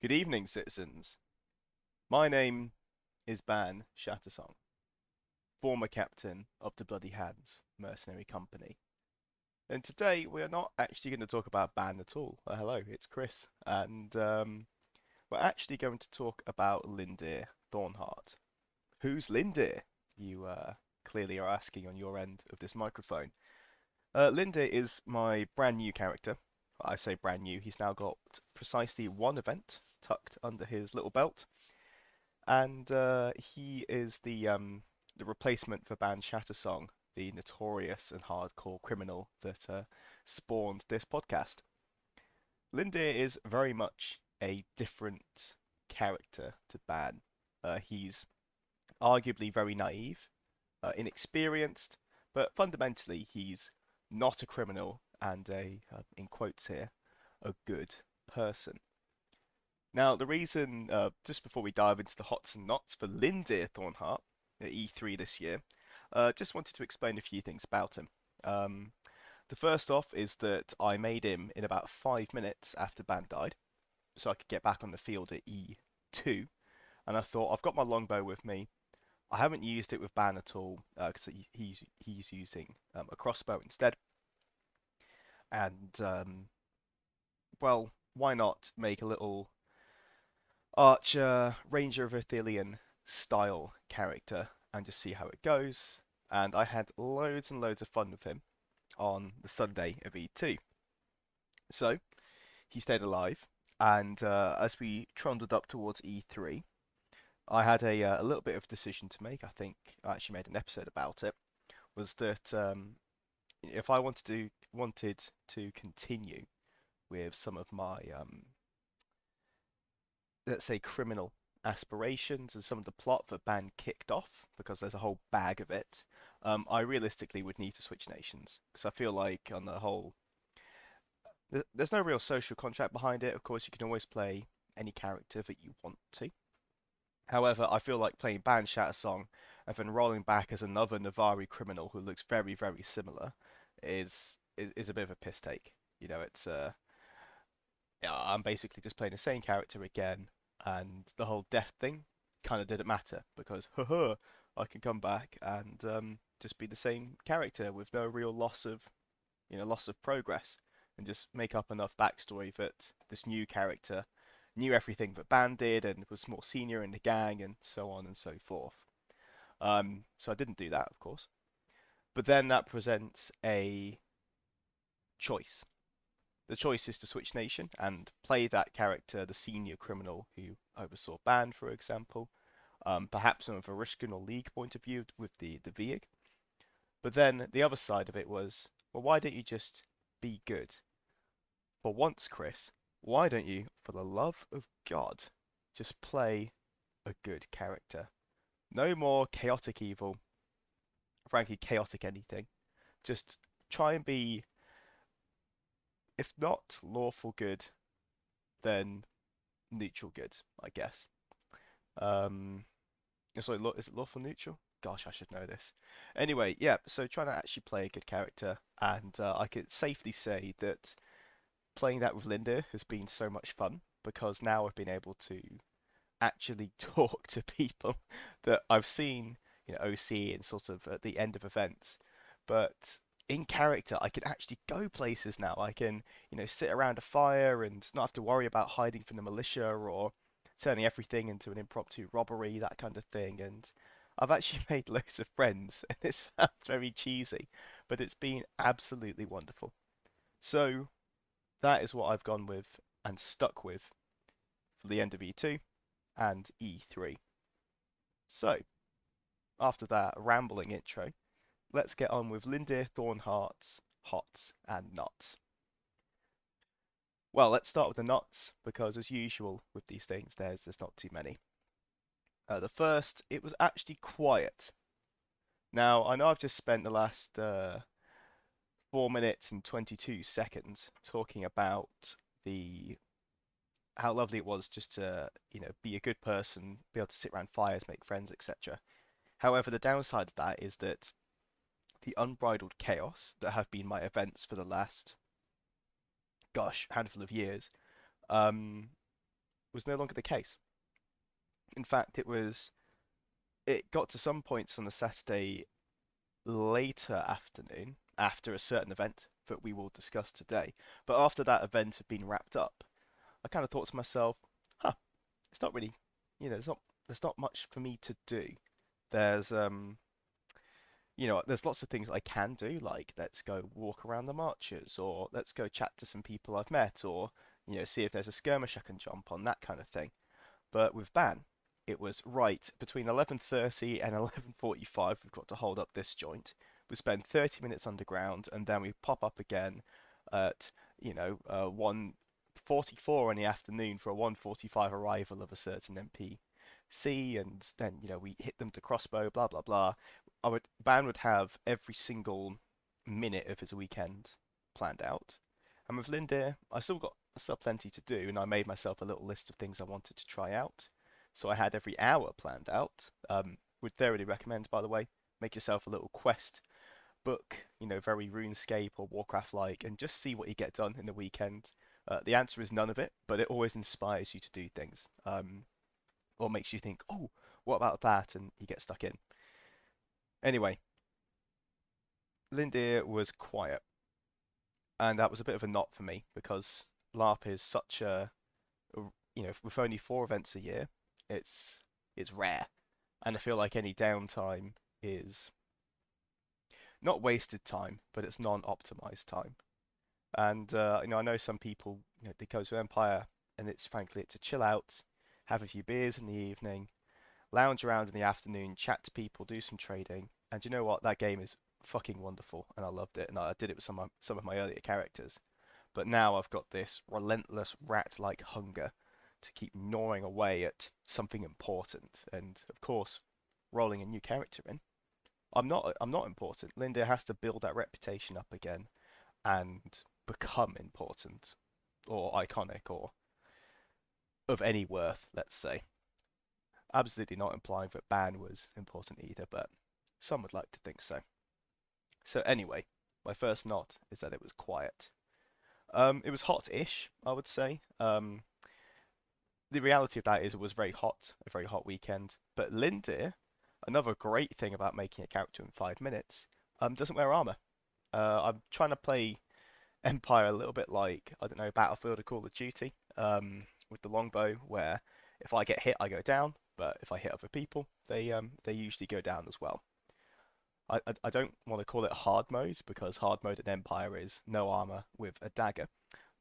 Good evening, citizens. My name is Ban Shattersong, former captain of the Bloody Hands Mercenary Company. And today we are not actually going to talk about Ban at all. Hello, it's Chris, and we're actually going to talk about Lindir Thornheart. Who's Lindir? You clearly are asking on your end of this microphone. Lindir is my brand new character. I say brand new, he's now got precisely one event tucked under his little belt, and he is the replacement for Ban Shattersong, the notorious and hardcore criminal that spawned this podcast. Lindir is very much a different character to Ban. He's arguably very naive, inexperienced, but fundamentally he's not a criminal and in quotes here, a good person. Now, the reason, just before we dive into the hots and knots for Lindir Thornheart at E3 this year, just wanted to explain a few things about him. Um, the first off is that I made him in about 5 minutes after Ban died, so I could get back on the field at E2. And I thought, I've got my longbow with me. I haven't used it with Ban at all because he's using a crossbow instead. And well, why not make a little Archer, Ranger of Ithilien style character and just see how it goes. And I had loads and loads of fun with him on the Sunday of E2. So he stayed alive, and as we trundled up towards E3, I had a little bit of decision to make. I think I actually made an episode about it. Was that if I wanted to continue with some of my let's say criminal aspirations and some of the plot that Ban kicked off, because there's a whole bag of it, I realistically would need to switch nations because I feel like on the whole there's no real social contract behind it. Of course, you can always play any character that you want to. However, I feel like playing Ban Shattersong and then rolling back as another Navari criminal who looks very, very similar is a bit of a piss take. You know, it's yeah, I'm basically just playing the same character again, and the whole death thing kind of didn't matter because, haha, I can come back and just be the same character with no real loss of progress, and just make up enough backstory that this new character knew everything that Ban did and was more senior in the gang and so on and so forth. So I didn't do that, of course. But then that presents a choice. The choice is to switch nation and play that character, the senior criminal who oversaw Ban, for example, perhaps from a Varishkan or League point of view with the Vieg. But then the other side of it was, well, why don't you just be good? For once, Chris, why don't you, for the love of God, just play a good character? No more chaotic evil, frankly, chaotic anything. Just try and be, if not lawful good, then neutral good, I guess. Um, sorry, is it lawful neutral? Gosh, I should know this. Anyway, yeah, so trying to actually play a good character, and I could safely say that playing that with Linda has been so much fun because now I've been able to actually talk to people that I've seen, OC and sort of at the end of events, but in character I can actually go places now. I can, sit around a fire and not have to worry about hiding from the militia or turning everything into an impromptu robbery, that kind of thing. And I've actually made loads of friends, and it sounds very cheesy, but it's been absolutely wonderful. So that is what I've gone with and stuck with for the end of E2 and E3. So, after that rambling intro, let's get on with Lindir Thornheart's Hots and Knots. Well, let's start with the knots because, as usual with these things, there's not too many. The first, it was actually quiet. Now, I know I've just spent the last 4 minutes and 22 seconds talking about the how lovely it was just to, be a good person, be able to sit around fires, make friends, etc. However, the downside of that is that the unbridled chaos that have been my events for the last, gosh, handful of years, um, was no longer the case. In fact, it got to some points on the Saturday later afternoon after a certain event that we will discuss today. But after that event had been wrapped up, I kind of thought to myself, huh, it's not really, there's not much for me to do. There's there's lots of things I can do, like let's go walk around the marches, or let's go chat to some people I've met, or see if there's a skirmish I can jump on, that kind of thing. But with Ban, it was right between 11:30 and 11:45. We've got to hold up this joint. We spend 30 minutes underground, and then we pop up again at 1:44 in the afternoon for a 1:45 arrival of a certain NPC, and then we hit them to crossbow, blah blah blah. Ban would have every single minute of his weekend planned out, and with Lindir, I still have plenty to do, and I made myself a little list of things I wanted to try out. So I had every hour planned out. Would thoroughly recommend, by the way, make yourself a little quest book, very RuneScape or Warcraft like, and just see what you get done in the weekend. The answer is none of it, but it always inspires you to do things, or makes you think, oh, what about that? And you get stuck in. Anyway, Lindir was quiet, and that was a bit of a knot for me because LARP is such with only 4 events a year, it's rare, and I feel like any downtime is not wasted time, but it's non-optimized time. And I know some people, they go to Empire, and it's to chill out, have a few beers in the evening, lounge around in the afternoon, chat to people, do some trading, and you know what? That game is fucking wonderful, and I loved it, and I did it with some of my earlier characters. But now I've got this relentless rat-like hunger to keep gnawing away at something important. And of course, rolling a new character in, I'm not important. Linda has to build that reputation up again and become important or iconic or of any worth, let's say. Absolutely not implying that Ban was important either, but some would like to think so. So anyway, my first knot is that it was quiet. It was hot-ish, I would say. The reality of that is it was very hot, a very hot weekend. But Lindir, another great thing about making a character in 5 minutes, doesn't wear armor. I'm trying to play Empire a little bit like, I don't know, Battlefield or Call of Duty, with the longbow, where if I get hit, I go down, but if I hit other people, they usually go down as well. I don't want to call it hard mode because hard mode in Empire is no armor with a dagger,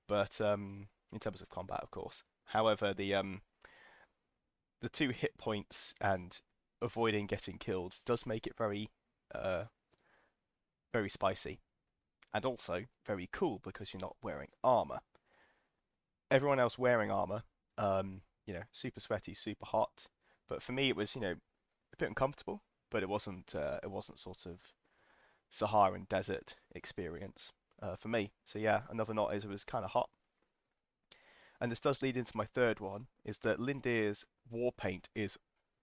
but in terms of combat, of course. However, the 2 hit points and avoiding getting killed does make it uh, very spicy, and also very cool because you're not wearing armor. Everyone else wearing armor, super sweaty, super hot, but for me it was a bit uncomfortable, but it wasn't sort of Saharan desert experience for me. So yeah, another knot is it was kind of hot. And this does lead into my third one, is that Lindir's war paint is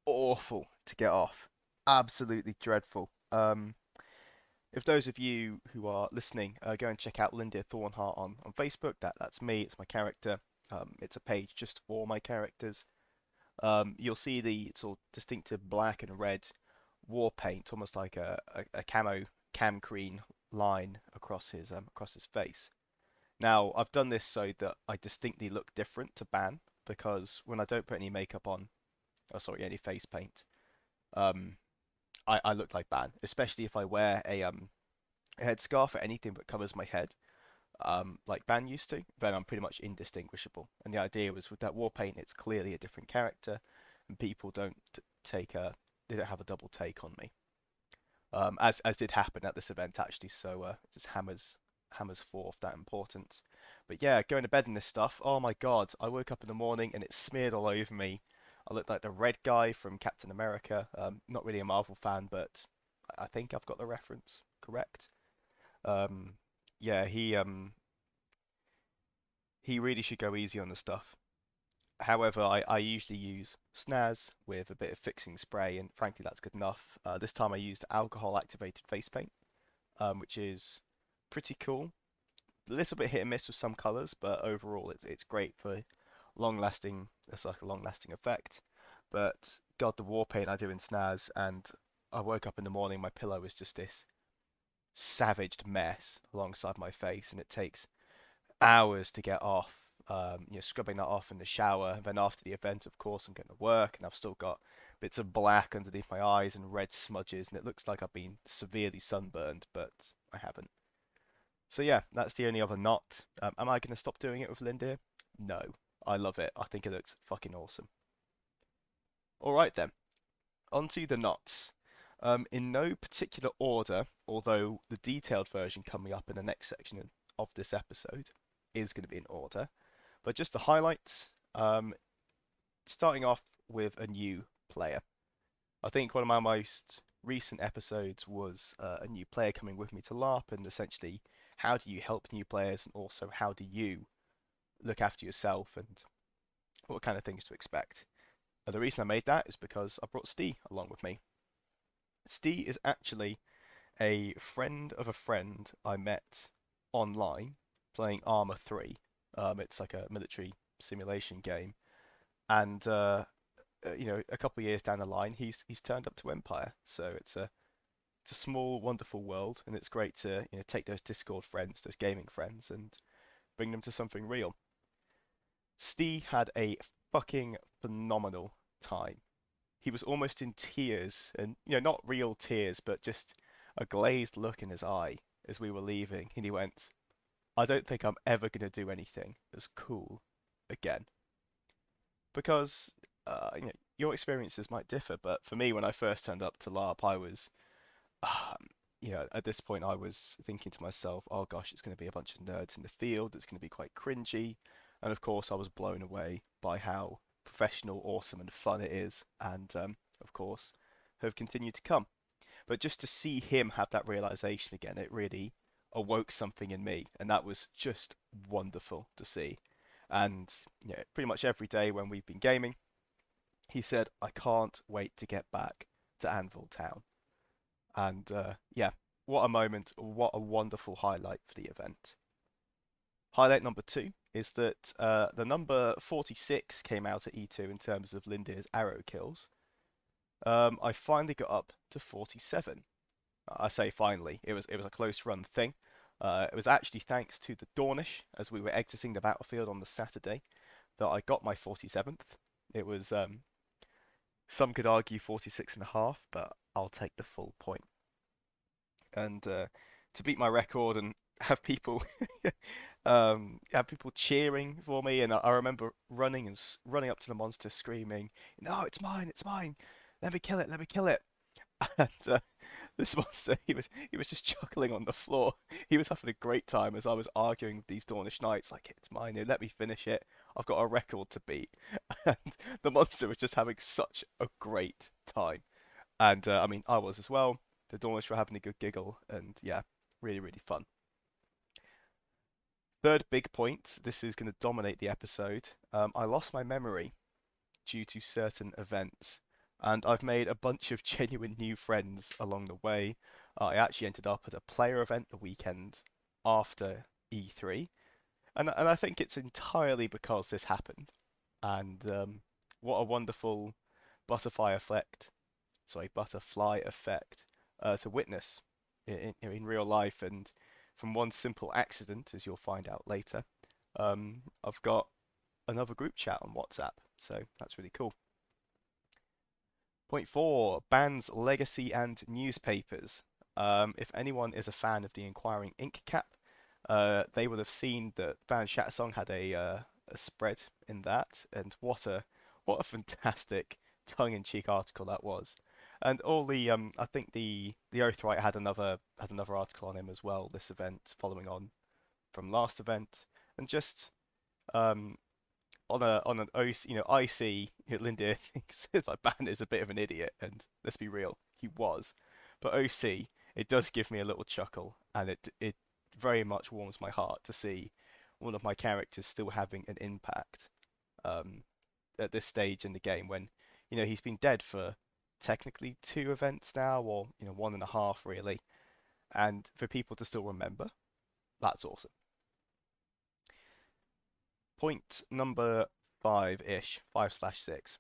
awful to get off. Absolutely dreadful. If those of you who are listening go and check out Lindir Thornheart on Facebook, that's me, it's my character. It's a page just for my characters. You'll see the sort of distinctive black and red war paint, almost like a camo cam green line across his face. Now, I've done this so that I distinctly look different to Ban, because when I don't put any makeup on, oh sorry, any face paint, um, I look like Ban, especially if I wear a headscarf or anything that covers my head, like Ban used to, then I'm pretty much indistinguishable. And the idea was with that war paint, it's clearly a different character, and people they don't have a double take on me, as did happen at this event actually. So it just hammers forth that importance. But yeah, going to bed in this stuff. Oh my god, I woke up in the morning and it smeared all over me. I looked like the red guy from Captain America. Not really a Marvel fan, but I think I've got the reference correct. Um, yeah, he really should go easy on the stuff. However, I usually use snaz with a bit of fixing spray, and frankly, that's good enough. This time I used alcohol activated face paint, which is pretty cool. A little bit hit and miss with some colors, but overall, it's great for long lasting. It's like a long lasting effect. But God, the war paint I do in SNAS, and I woke up in the morning, my pillow is just this savaged mess alongside my face, and it takes hours to get off. Scrubbing that off in the shower. And then after the event, of course, I'm going to work, and I've still got bits of black underneath my eyes and red smudges, and it looks like I've been severely sunburned, but I haven't. So yeah, that's the only other knot. Am I going to stop doing it with Lindir? No. I love it. I think it looks fucking awesome. All right then, onto the knots. In no particular order, although the detailed version coming up in the next section of this episode is going to be in order. But just the highlights, starting off with a new player. I think one of my most recent episodes was a new player coming with me to LARP, and essentially, how do you help new players, and also how do you look after yourself, and what kind of things to expect. The reason I made that is because I brought Steve along with me. Steve is actually a friend of a friend I met online playing Arma 3. It's like a military simulation game, and a couple of years down the line, he's turned up to Empire. So it's a small, wonderful world, and it's great to take those Discord friends, those gaming friends, and bring them to something real. Steve had a fucking phenomenal time. He was almost in tears, and not real tears, but just a glazed look in his eye as we were leaving, and he went, "I don't think I'm ever going to do anything as cool again." Because your experiences might differ, but for me, when I first turned up to LARP, I was, at this point, I was thinking to myself, "Oh gosh, it's going to be a bunch of nerds in the field. It's going to be quite cringy," and of course, I was blown away by how professional, awesome, and fun it is, and of course, have continued to come. But just to see him have that realization again, it really awoke something in me, and that was just wonderful to see. And pretty much every day when we've been gaming, he said, "I can't wait to get back to Anvil Town." And yeah, what a moment, what a wonderful highlight for the event. Highlight number two is that the number 46 came out at E2 in terms of Lindir's arrow kills. I finally got up to 47. I say finally, it was a close run thing. It was actually thanks to the Dornish as we were exiting the battlefield on the Saturday that I got my 47th. It was some could argue 46 and a half, but I'll take the full point. And to beat my record and have people have people cheering for me, and I remember running up to the monster screaming, "No, it's mine, it's mine! Let me kill it, let me kill it!" And this monster, he was just chuckling on the floor. He was having a great time as I was arguing with these Dornish knights, like, "It's mine here, let me finish it. I've got a record to beat." And the monster was just having such a great time. And I mean, I was as well. The Dornish were having a good giggle, and yeah, really, really fun. Third big point, this is going to dominate the episode. I lost my memory due to certain events, and I've made a bunch of genuine new friends along the way. I actually ended up at a player event the weekend after E3, and I think it's entirely because this happened. And what a wonderful butterfly effect, butterfly effect to witness in real life, and from one simple accident, as you'll find out later, I've got another group chat on WhatsApp, so that's really cool. Point four, bands, legacy, and newspapers. If anyone is a fan of the Inquiring Ink Cap, they would have seen that Van Shattersong had a spread in that, and what a fantastic tongue-in-cheek article that was. And all the I think the Oathwriter had another article on him as well this event, following on from last event, and just um on an OC, IC, Lindir thinks like Ban is a bit of an idiot, and let's be real, he was. But OC, it does give me a little chuckle, and it very much warms my heart to see one of my characters still having an impact um, at this stage in the game when he's been dead for technically two events now, or one and a half really, and for people to still remember, that's awesome. Point number 5-ish, 5/6.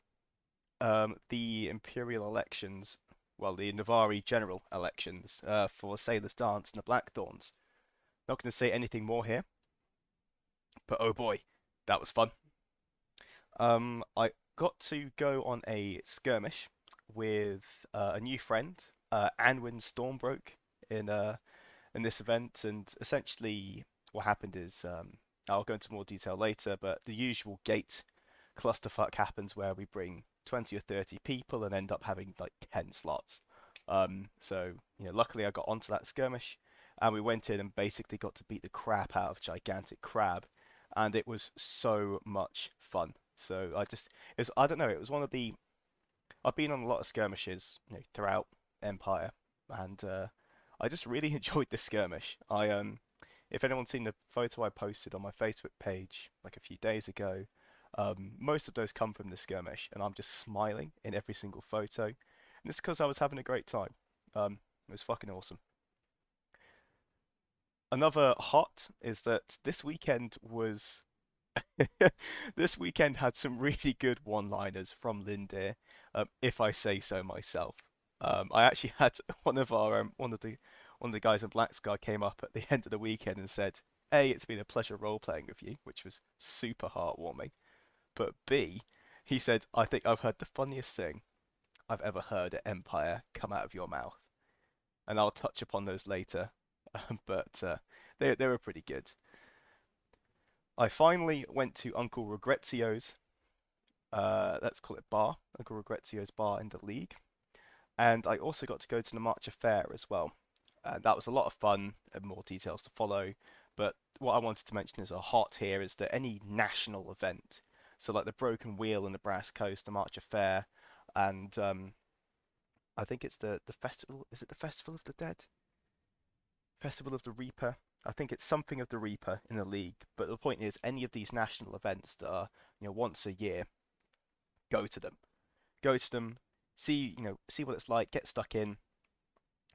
The Imperial elections, well, the Navari general elections for Sailor's Dance and the Blackthorns. Not going to say anything more here, but oh boy, that was fun. I got to go on a skirmish with a new friend, Anwin Stormbroke, in in this event, and essentially what happened is I'll go into more detail later, but the usual gate clusterfuck happens where we bring 20 or 30 people and end up having like 10 slots. So luckily I got onto that skirmish, and we went in and basically got to beat the crap out of Gigantic Crab, and it was so much fun. So I don't know, it was one of the I've been on a lot of skirmishes throughout Empire, and I just really enjoyed this skirmish. If anyone's seen the photo I posted on my Facebook page like a few days ago, most of those come from the skirmish, and I'm just smiling in every single photo, and it's because I was having a great time. It was fucking awesome. Another hot is that this weekend was this weekend had some really good one-liners from Lindir, if I say so myself. I actually had one of the guys in Black Scar came up at the end of the weekend and said, "A, it's been a pleasure role playing with you," which was super heartwarming. But B, he said, "I think I've heard the funniest thing I've ever heard at Empire come out of your mouth," and I'll touch upon those later. But they were pretty good. I finally went to Uncle Regrezio's, let's call it bar, Uncle Regrezio's bar in the league, and I also got to go to the March Fair as well. And that was a lot of fun, and more details to follow. But what I wanted to mention as a hot here is that any national event, so like the Broken Wheel in the Brass Coast, the March Fair, and I think it's the festival. Is it the Festival of the Dead? Festival of the Reaper? I think it's something of the Reaper in the league. But the point is, any of these national events that are once a year, go to them. Go to them. See what it's like. Get stuck in.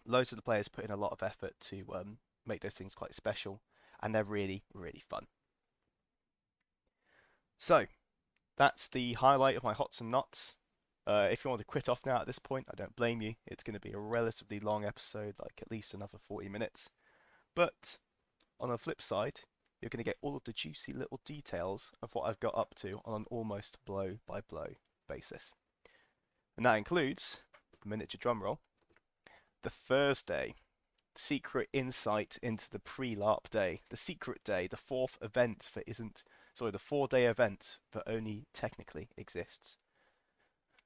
Loads of the players put in a lot of effort to make those things quite special, and they're really, really fun. So that's the highlight of my Hots&Nots. If you want to quit off now at this point, I don't blame you. It's going to be a relatively long episode, like at least another 40 minutes. But on the flip side, you're going to get all of the juicy little details of what I've got up to on an almost blow by blow basis. And that includes, miniature drum roll, the Thursday secret insight into the pre-LARP day, the secret day, the fourth event that isn't, sorry, the 4-day event that only technically exists.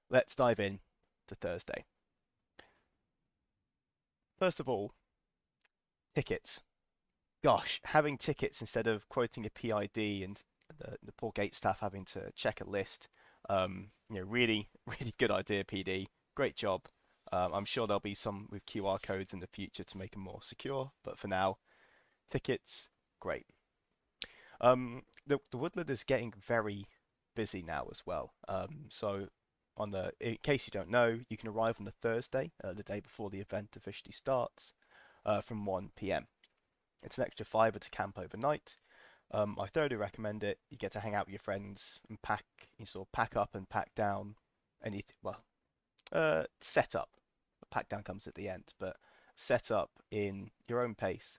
Let's dive in to Thursday. First of all, tickets. Gosh, having tickets instead of quoting a PID and the poor gate staff having to check a list. Really, really good idea, PD. Great job. I'm sure there'll be some with QR codes in the future to make them more secure, but for now, tickets, great. The Woodland is getting very busy now as well. So in case you don't know, you can arrive on the Thursday, the day before the event officially starts, from 1 p.m. It's an extra fiver to camp overnight. I thoroughly recommend it. You get to hang out with your friends and you sort of pack up and pack down anything. Well, set up. Pack down comes at the end, but set up in your own pace.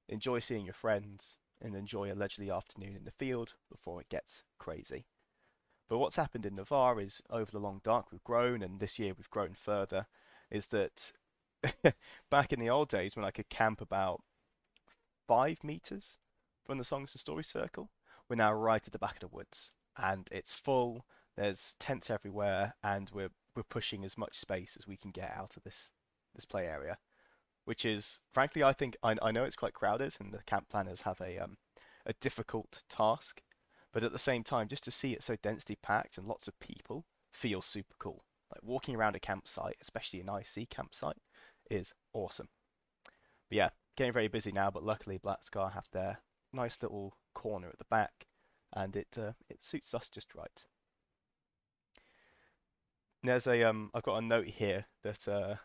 Enjoy seeing your friends and enjoy a leisurely afternoon in the field before it gets crazy. But what's happened in Navarre is over the long dark we've grown, and this year we've grown further, is that back in the old days when I could camp about 5 meters from the Songs and Stories circle, we're now right at the back of the woods, and it's full. There's tents everywhere, and we're pushing as much space as we can get out of this play area, which is frankly I know it's quite crowded, and the camp planners have a difficult task, but at the same time, just to see it so densely packed and lots of people feels super cool. Like walking around a campsite, especially an IC campsite, is awesome. But yeah, getting very busy now, but luckily Black Scar have their nice little corner at the back, and it suits us just right. I've got a note here that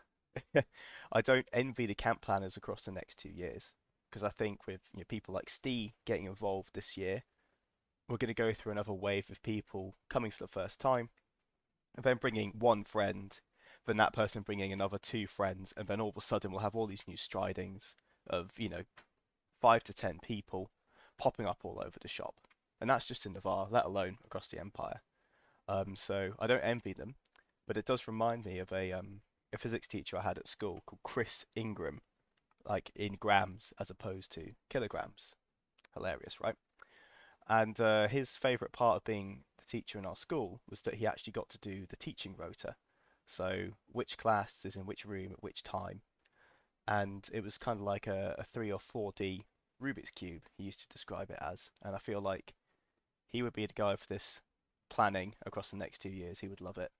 I don't envy the camp planners across the next 2 years, because I think with people like Steve getting involved this year, we're going to go through another wave of people coming for the first time, and then bringing one friend, then that person bringing another two friends, and then all of a sudden we'll have all these new stridings of, 5 to 10 people popping up all over the shop. And that's just in Navarre, let alone across the empire. So I don't envy them, but it does remind me of a physics teacher I had at school called Chris Ingram, like in grams as opposed to kilograms. Hilarious, right? And his favourite part of being the teacher in our school was that he actually got to do the teaching rota. So which class is in which room at which time. And it was kind of like a 3 or 4D Rubik's Cube, he used to describe it as. And I feel like he would be the guy for this planning across the next 2 years. He would love it.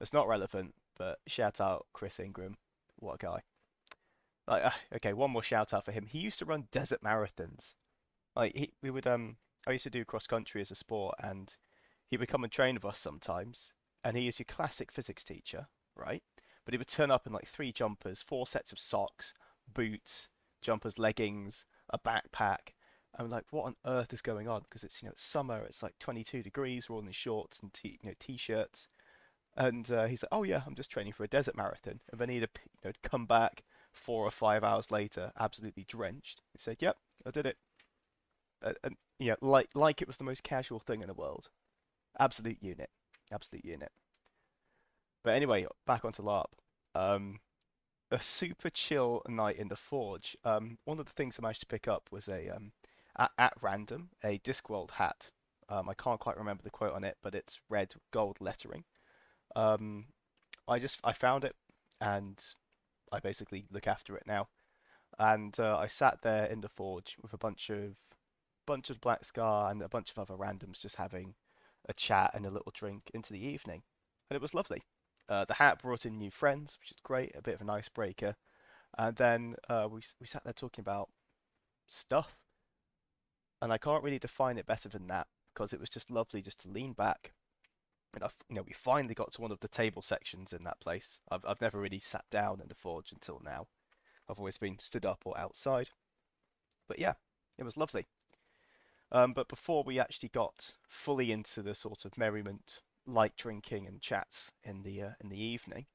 It's not relevant, but shout out Chris Ingram. What a guy. Okay, one more shout out for him. He used to run desert marathons. We would I used to do cross country as a sport, and he would come and train with us sometimes. And he is your classic physics teacher, right? But he would turn up in like three jumpers, four sets of socks, boots, jumpers, leggings, a backpack. I'm like, what on earth is going on? Because it's summer, it's like 22 degrees. We're all in shorts and t-shirts. And he's like, oh yeah, I'm just training for a desert marathon. And then he'd come back 4 or 5 hours later, absolutely drenched. He said, yep, I did it. And yeah, like it was the most casual thing in the world. Absolute unit, absolute unit. But anyway, back onto LARP. Um, a super chill night in the Forge. One of the things I managed to pick up was at random a Discworld hat. I can't quite remember the quote on it, but it's red gold lettering. Um, I found it, and I basically look after it now. And I sat there in the Forge with a bunch of Black Scar and a bunch of other randoms just having a chat and a little drink into the evening, and it was lovely. The hat brought in new friends, which is great, a bit of an icebreaker. And then we sat there talking about stuff, and I can't really define it better than that because it was just lovely just to lean back. And we finally got to one of the table sections in that place. I've never really sat down in the forge until now. I've always been stood up or outside. But yeah, it was lovely. But before we actually got fully into the sort of merriment, light drinking and chats in the evening,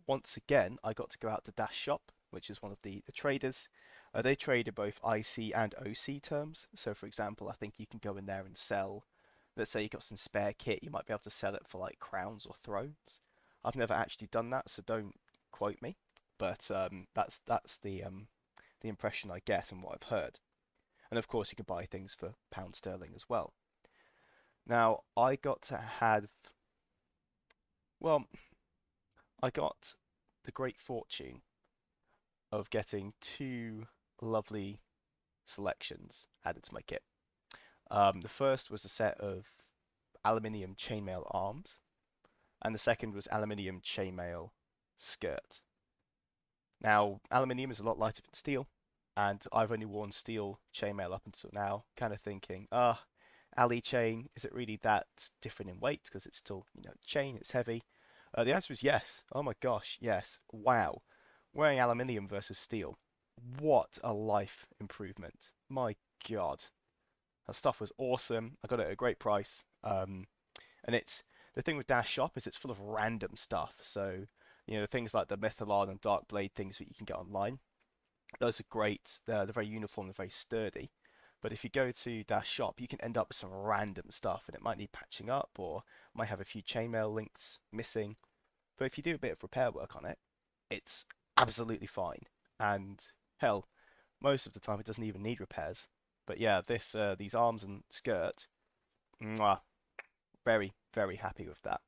once again I got to go out to Dash Shop, which is one of the traders. They trade in both IC and OC terms. So, for example, I think you can go in there and sell. Let's say you got some spare kit, you might be able to sell it for like crowns or thrones. I've never actually done that, so don't quote me. But that's the impression I get and what I've heard. And of course, you can buy things for pound sterling as well. Now, well, I got the great fortune of getting two lovely selections added to my kit. The first was a set of aluminium chainmail arms, and the second was aluminium chainmail skirt. Now, aluminium is a lot lighter than steel, and I've only worn steel chainmail up until now, kind of thinking, Ali chain, is it really that different in weight? Because it's still, chain, it's heavy. The answer is yes. Oh my gosh, yes. Wow. Wearing aluminium versus steel. What a life improvement. My God. That stuff was awesome. I got it at a great price. And the thing with Dash Shop is it's full of random stuff. So, things like the Mythalon and Dark Blade things that you can get online. Those are great. They're very uniform and very sturdy. But if you go to Dash Shop, you can end up with some random stuff, and it might need patching up, or might have a few chainmail links missing. But if you do a bit of repair work on it, it's absolutely fine. And hell, most of the time it doesn't even need repairs. But yeah, these arms and skirt, mwah, very very happy with that.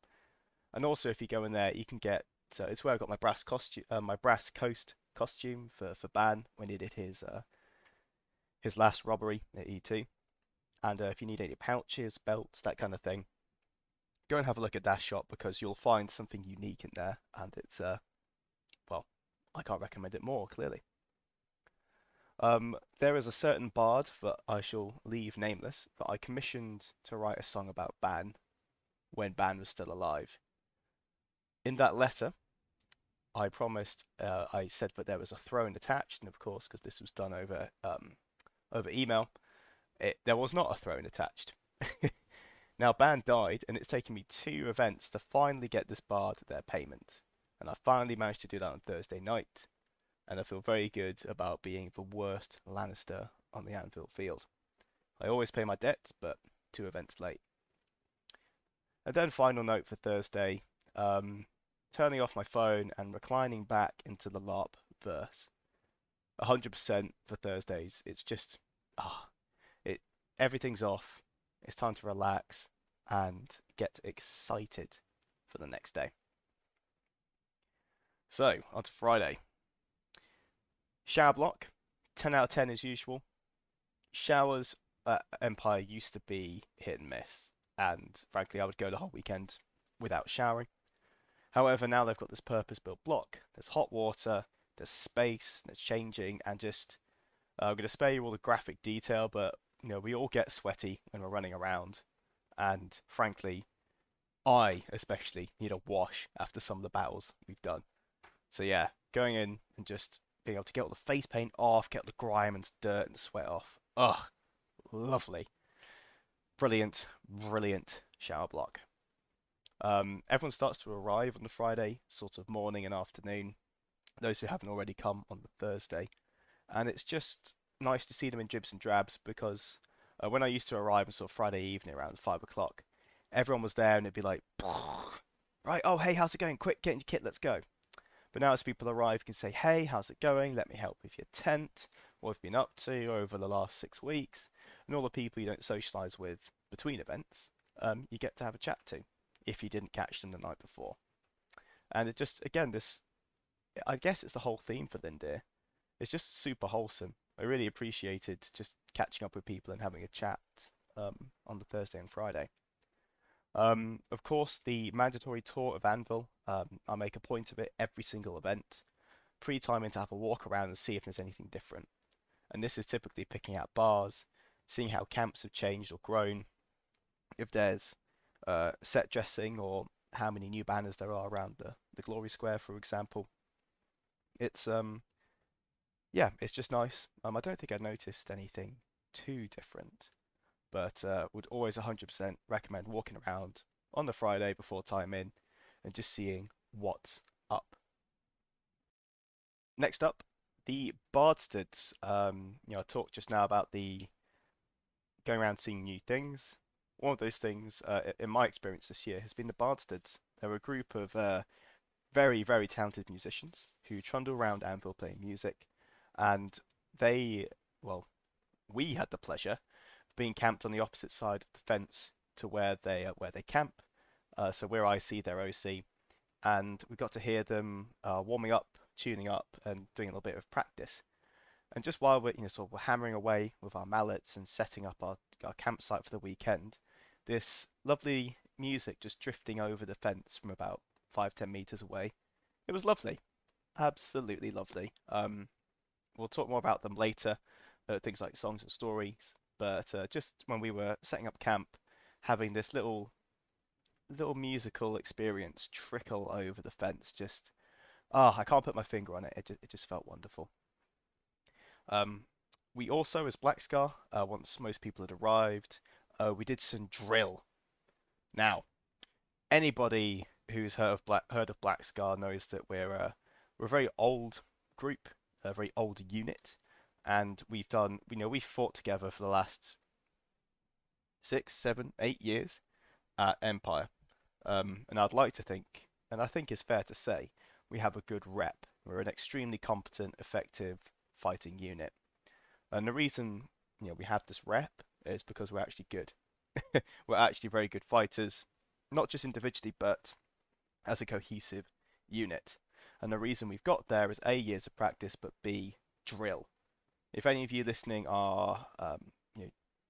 And also, if you go in there, you can get. It's where I got my brass costume, my brass coast costume for Ban when he did his last robbery at E2. And if you need any pouches, belts, that kind of thing, go and have a look at Dash Shop because you'll find something unique in there, and it's well, I can't recommend it more clearly. There is a certain bard that I shall leave nameless that I commissioned to write a song about Ban when Ban was still alive. In that letter, I said that there was a throne attached, and of course, because this was done over email, there was not a throne attached. Now, band died, and it's taken me two events to finally get this bard their payment. And I finally managed to do that on Thursday night, and I feel very good about being the worst Lannister on the Anvil field. I always pay my debts, but two events late. And then final note for Thursday, um, turning off my phone and reclining back into the LARP verse. 100% for Thursdays. It's just, ah, it everything's off. It's time to relax and get excited for the next day. So, on to Friday. Shower block, 10 out of 10 as usual. Showers at Empire used to be hit and miss, and frankly, I would go the whole weekend without showering. However, now they've got this purpose-built block. There's hot water, there's space, there's changing, and just I'm going to spare you all the graphic detail, but we all get sweaty when we're running around, and frankly, I especially need a wash after some of the battles we've done. So yeah, going in and just being able to get all the face paint off, get all the grime and dirt and sweat off. Ugh, lovely. Brilliant, brilliant shower block. Everyone starts to arrive on the Friday, sort of morning and afternoon. Those who haven't already come on the Thursday. And it's just nice to see them in dribs and drabs because when I used to arrive on sort of Friday evening around 5 o'clock, everyone was there and it'd be like, right, oh, hey, how's it going? Quick, get in your kit, let's go. But now as people arrive, you can say, hey, how's it going? Let me help with your tent. What have you been up to over the last 6 weeks? And all the people you don't socialise with between events, you get to have a chat to if you didn't catch them the night before. And it just, again, I guess it's the whole theme for Lindir. It's just super wholesome. I really appreciated just catching up with people and having a chat on the Thursday and Friday. Of course, the mandatory tour of Anvil. I make a point of it every single event, pre-timing to have a walk around and see if there's anything different. And this is typically picking out bars, seeing how camps have changed or grown, if there's set dressing or how many new banners there are around the Glory Square, for example. It's yeah, it's just nice. I don't think I noticed anything too different, but would always 100% recommend walking around on the Friday before time in and just seeing what's up. Next up, the Bardsteds. I talked just now about the going around seeing new things. One of those things, in my experience this year, has been the Bardsteds. They're a group of very, very talented musicians who trundle around Anvil playing music, and they, well, we had the pleasure of being camped on the opposite side of the fence to where they camp. So where I see their OC, and we got to hear them warming up, tuning up, and doing a little bit of practice. And just while we're sort of hammering away with our mallets and setting up our campsite for the weekend, this lovely music just drifting over the fence from about 5-10 meters away. It was lovely, absolutely lovely. We'll talk more about them later, things like songs and stories. But just when we were setting up camp, having this little musical experience trickle over the fence, just I can't put my finger on it. It just felt wonderful. Um, we also, as Black Scar, once most people had arrived, we did some drill. Now, anybody who's heard of Black Scar knows that we're a very old group, a very old unit, and we've fought together for the last 6, 7, 8 years at Empire. And I'd like to think, and I think it's fair to say, we have a good rep. We're an extremely competent, effective fighting unit. And the reason we have this rep is because we're actually good. We're actually very good fighters, not just individually, but as a cohesive unit. And the reason we've got there is A, years of practice, but B, drill. If any of you listening are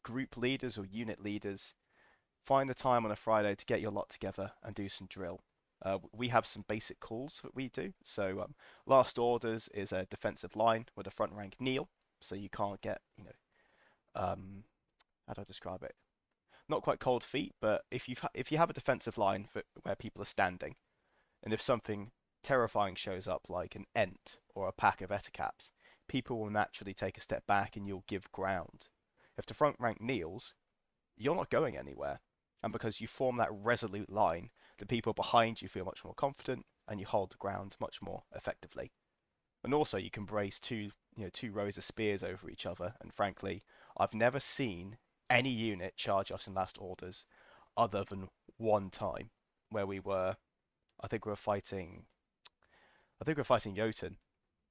group leaders or unit leaders, find a time on a Friday to get your lot together and do some drill. We have some basic calls that we do. So last orders is a defensive line with a front rank kneel, so you can't get how do I describe it? Not quite cold feet, but if you have a defensive line where people are standing, and if something terrifying shows up like an Ent or a pack of Etacaps, people will naturally take a step back and you'll give ground. If the front rank kneels, you're not going anywhere. And because you form that resolute line, the people behind you feel much more confident and you hold the ground much more effectively. And also you can brace two rows of spears over each other. And frankly, I've never seen any unit charge us in last orders other than one time where I think we were fighting, I think we were fighting Jotun,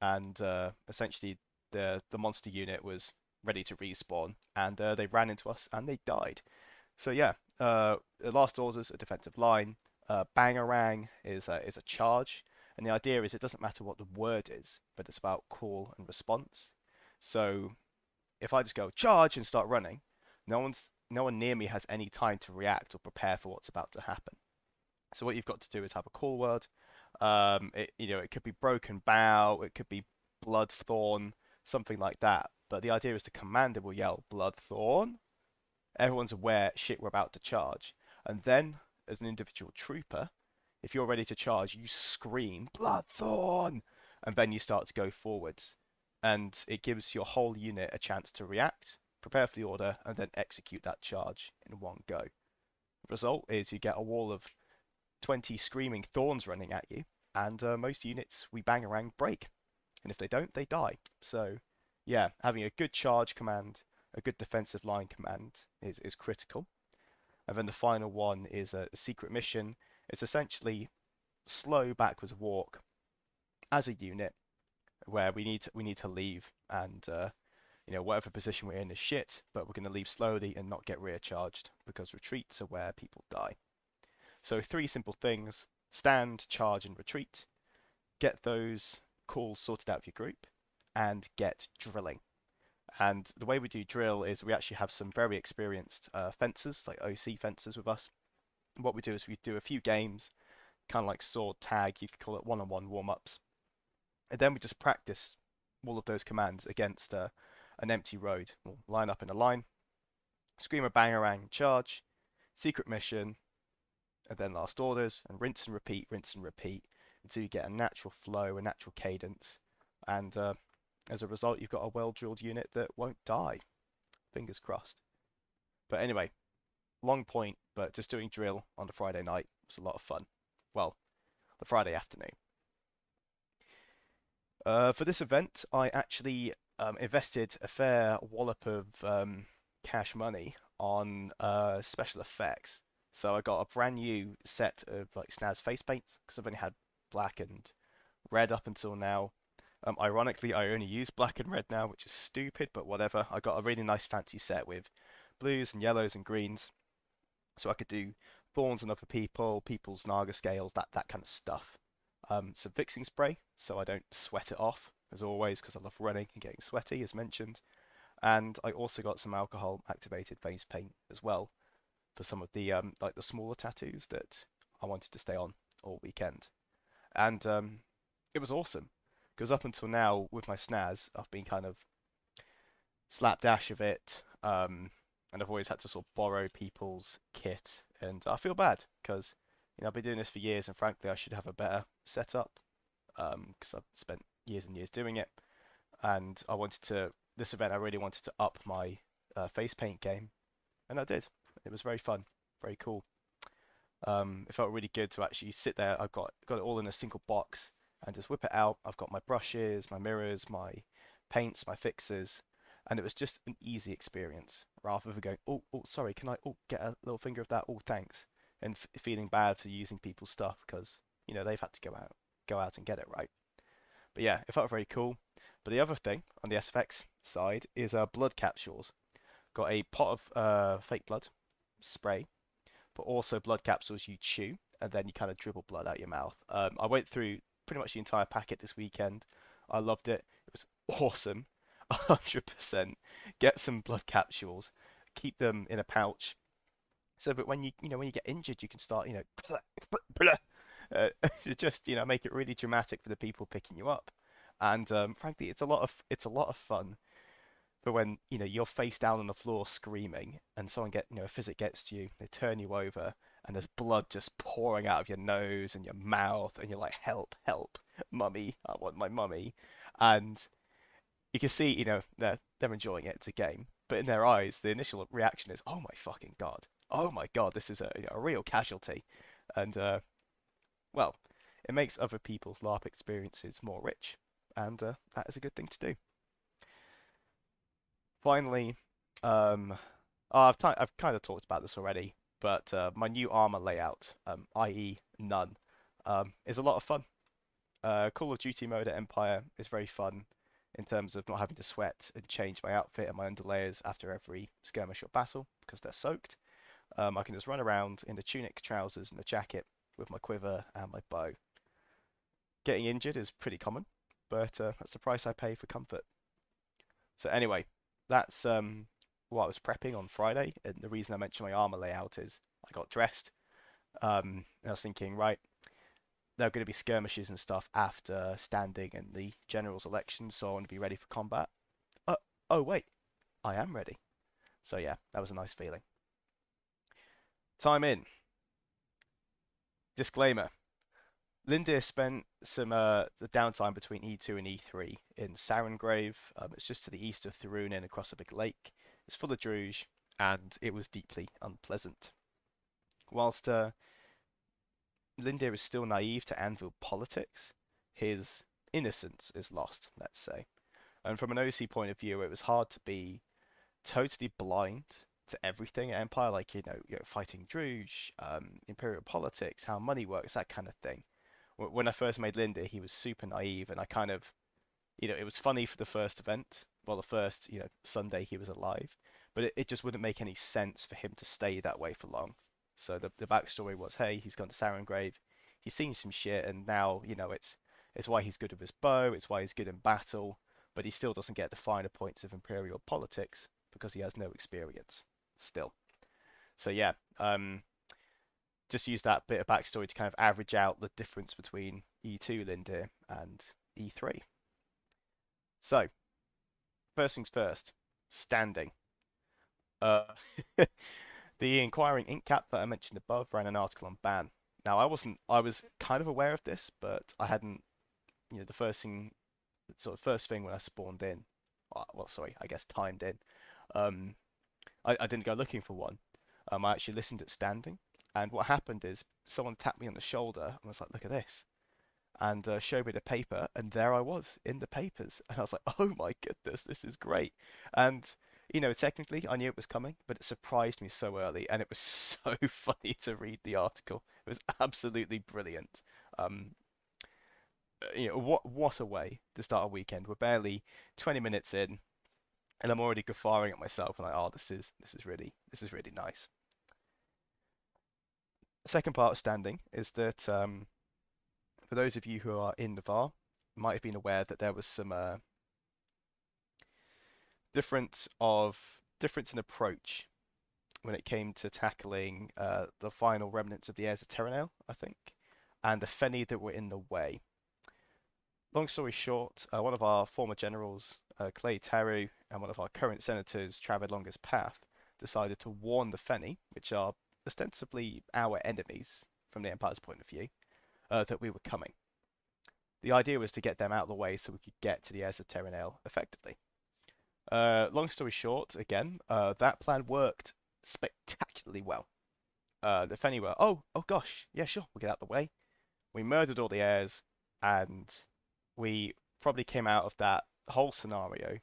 and essentially the monster unit was ready to respawn, and they ran into us and they died. So yeah, the last orders a defensive line. Bangarang is a charge, and the idea is it doesn't matter what the word is, but it's about call and response. So if I just go charge and start running, no one near me has any time to react or prepare for what's about to happen. So what you've got to do is have a call word. It could be broken bow, it could be blood thorn, something like that. But the idea is the commander will yell blood thorn. Everyone's aware shit we're about to charge, and then as an individual trooper, if you're ready to charge, you scream blood thorn, and then you start to go forwards, and it gives your whole unit a chance to react, prepare for the order, and then execute that charge in one go. The result is you get a wall of 20 screaming thorns running at you, and most units we bang around break, and if they don't, they die. So, yeah, having a good charge command, a good defensive line command is critical. And then the final one is a secret mission. It's essentially slow backwards walk as a unit where we need to leave, and whatever position we're in is shit, but we're going to leave slowly and not get rear charged because retreats are where people die. So three simple things: stand, charge, and retreat. Get those calls sorted out of your group, and get drilling. And the way we do drill is we actually have some very experienced fencers, like OC fencers with us. And what we do is we do a few games, kind of like sword tag, you could call it one-on-one warm-ups. And then we just practice all of those commands against an empty road. We'll line up in a line, screamer, bangarang, charge, secret mission, and then last orders, and rinse and repeat until you get a natural flow, a natural cadence, and as a result, you've got a well-drilled unit that won't die. Fingers crossed. But anyway, long point, but just doing drill on a Friday night was a lot of fun. Well, the Friday afternoon. For this event, I actually invested a fair wallop of cash money on special effects. So I got a brand new set of like snaz face paints because I've only had black and red up until now. Ironically, I only use black and red now, which is stupid, but whatever. I got a really nice fancy set with blues and yellows and greens, so I could do thorns on other people, people's naga scales, that kind of stuff. Some fixing spray, so I don't sweat it off, as always, because I love running and getting sweaty, as mentioned. And I also got some alcohol activated face paint as well for some of the like the smaller tattoos that I wanted to stay on all weekend. And it was awesome because up until now with my snaz, I've been kind of slapdash of it, and I've always had to sort of borrow people's kit, and I feel bad because I've been doing this for years, and frankly, I should have a better setup because I've spent years and years doing it, and I wanted to this event. I really wanted to up my face paint game, and I did. It was very fun, very cool. It felt really good to actually sit there. I've got it all in a single box and just whip it out. I've got my brushes, my mirrors, my paints, my fixes, and it was just an easy experience rather than going, oh, sorry, can I get a little finger of that? Oh, thanks, and feeling bad for using people's stuff because they've had to go out and get it right. But yeah, it felt very cool. But the other thing on the SFX side is blood capsules. Got a pot of fake blood spray, but also blood capsules you chew and then you kind of dribble blood out your mouth. I went through pretty much the entire packet this weekend. I loved it. It was awesome. 100%. Get some blood capsules, keep them in a pouch, so that when when you get injured, you can start just make it really dramatic for the people picking you up. And frankly, it's a lot of fun. But when you're face down on the floor screaming, and someone a physic gets to you, they turn you over, and there's blood just pouring out of your nose and your mouth, and you're like, help, help, mummy, I want my mummy, and you can see they're enjoying it. It's a game, but in their eyes, the initial reaction is, "Oh my fucking god! Oh my god! This is a real casualty," and well, it makes other people's LARP experiences more rich, and that is a good thing to do. Finally, um, I've kind of talked about this already, but my new armor layout, i.e., none, is a lot of fun. Call of Duty mode at Empire is very fun in terms of not having to sweat and change my outfit and my underlayers after every skirmish or battle because they're soaked. I can just run around in the tunic, trousers, and the jacket with my quiver and my bow. Getting injured is pretty common, but that's the price I pay for comfort. So anyway, that's what I was prepping on Friday, and the reason I mentioned my armor layout is I got dressed. I was thinking, right, there are going to be skirmishes and stuff after standing and the general's election, so I want to be ready for combat. Uh, oh wait, I am ready. So yeah, that was a nice feeling. Time in. Disclaimer. Lindir spent some the downtime between E2 and E3 in Sarengrave. It's just to the east of Thurunin across a big lake. It's full of Druge, and it was deeply unpleasant. Whilst Lindir is still naive to Anvil politics, his innocence is lost, let's say. And from an OC point of view, it was hard to be totally blind to everything at Empire, like fighting Druge, imperial politics, how money works, that kind of thing. When I first made Lindir, he was super naive, and I kind of, it was funny for the first event, well, the first, Sunday he was alive, but it just wouldn't make any sense for him to stay that way for long. So the backstory was, hey, he's gone to Sarengrave, he's seen some shit, and now, it's why he's good with his bow, it's why he's good in battle, but he still doesn't get the finer points of imperial politics because he has no experience still. So yeah, just use that bit of backstory to kind of average out the difference between E2 Lindir and E3. So, first things first, standing. Uh, the inquiring ink cap that I mentioned above ran an article on ban. Now, I was kind of aware of this, but I hadn't, the first thing when I spawned in, well, sorry, I guess timed in, um, I didn't go looking for one. I actually listened at standing, and what happened is someone tapped me on the shoulder and was like, "Look at this," and showed me the paper, and there I was in the papers, and I was like, "Oh my goodness, this is great!" And technically, I knew it was coming, but it surprised me so early, and it was so funny to read the article. It was absolutely brilliant. Um, what a way to start a weekend. We're barely 20 minutes in, and I'm already guffawing at myself, and like, oh, this is really nice. The second part of standing is that for those of you who are in Navarre, might have been aware that there was some difference in approach when it came to tackling the final remnants of the heirs of Terranel, I think, and the Feni that were in the way. Long story short, one of our former generals, Clay Taru, and one of our current senators, Travid Longus Path, decided to warn the Feni, which are ostensibly our enemies from the Empire's point of view, that we were coming. The idea was to get them out of the way so we could get to the heirs of Terranel effectively. Long story short, again, that plan worked spectacularly well. The Feni were, oh gosh, yeah, sure, we'll get out of the way. We murdered all the heirs, and we probably came out of that whole scenario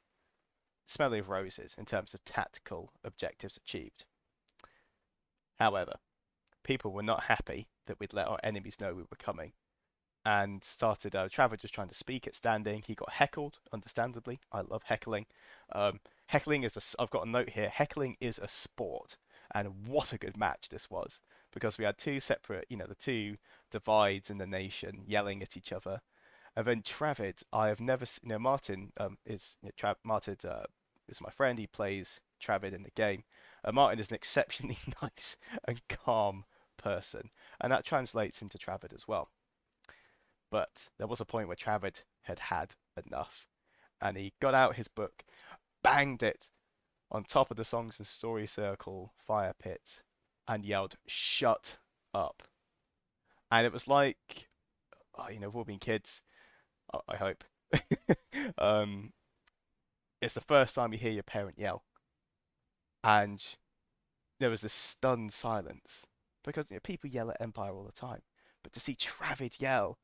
smelling of roses in terms of tactical objectives achieved. However, people were not happy that we'd let our enemies know we were coming, and started. Travis was trying to speak at standing. He got heckled, understandably. I love heckling. Heckling is I've got a note here. Heckling is a sport, and what a good match this was, because we had two separate, the two divides in the nation yelling at each other. And then Travid, I have never, Martin Martin is my friend. He plays Travid in the game. Martin is an exceptionally nice and calm person, and that translates into Travid as well. But there was a point where Travid had had enough, and he got out his book, banged it on top of the Songs and Story Circle fire pit, and yelled, "Shut up!" And it was like, we've all been kids. I hope. um, it's the first time you hear your parent yell, and there was this stunned silence because people yell at Empire all the time, but to see Travid yell,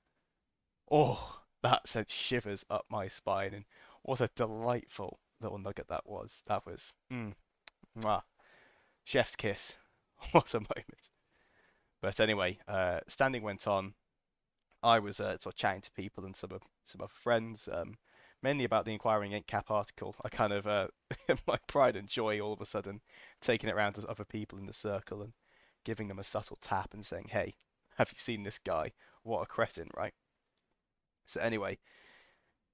oh, that sent shivers up my spine, and what a delightful little nugget that was. That was, mwah, chef's kiss. What a moment. But anyway, standing went on. I was sort of chatting to people and some other friends, mainly about the Inquiring Ink Cap article. I kind of my pride and joy all of a sudden taking it around to other people in the circle and giving them a subtle tap and saying, "Hey, have you seen this guy? What a cretin, right?" So anyway,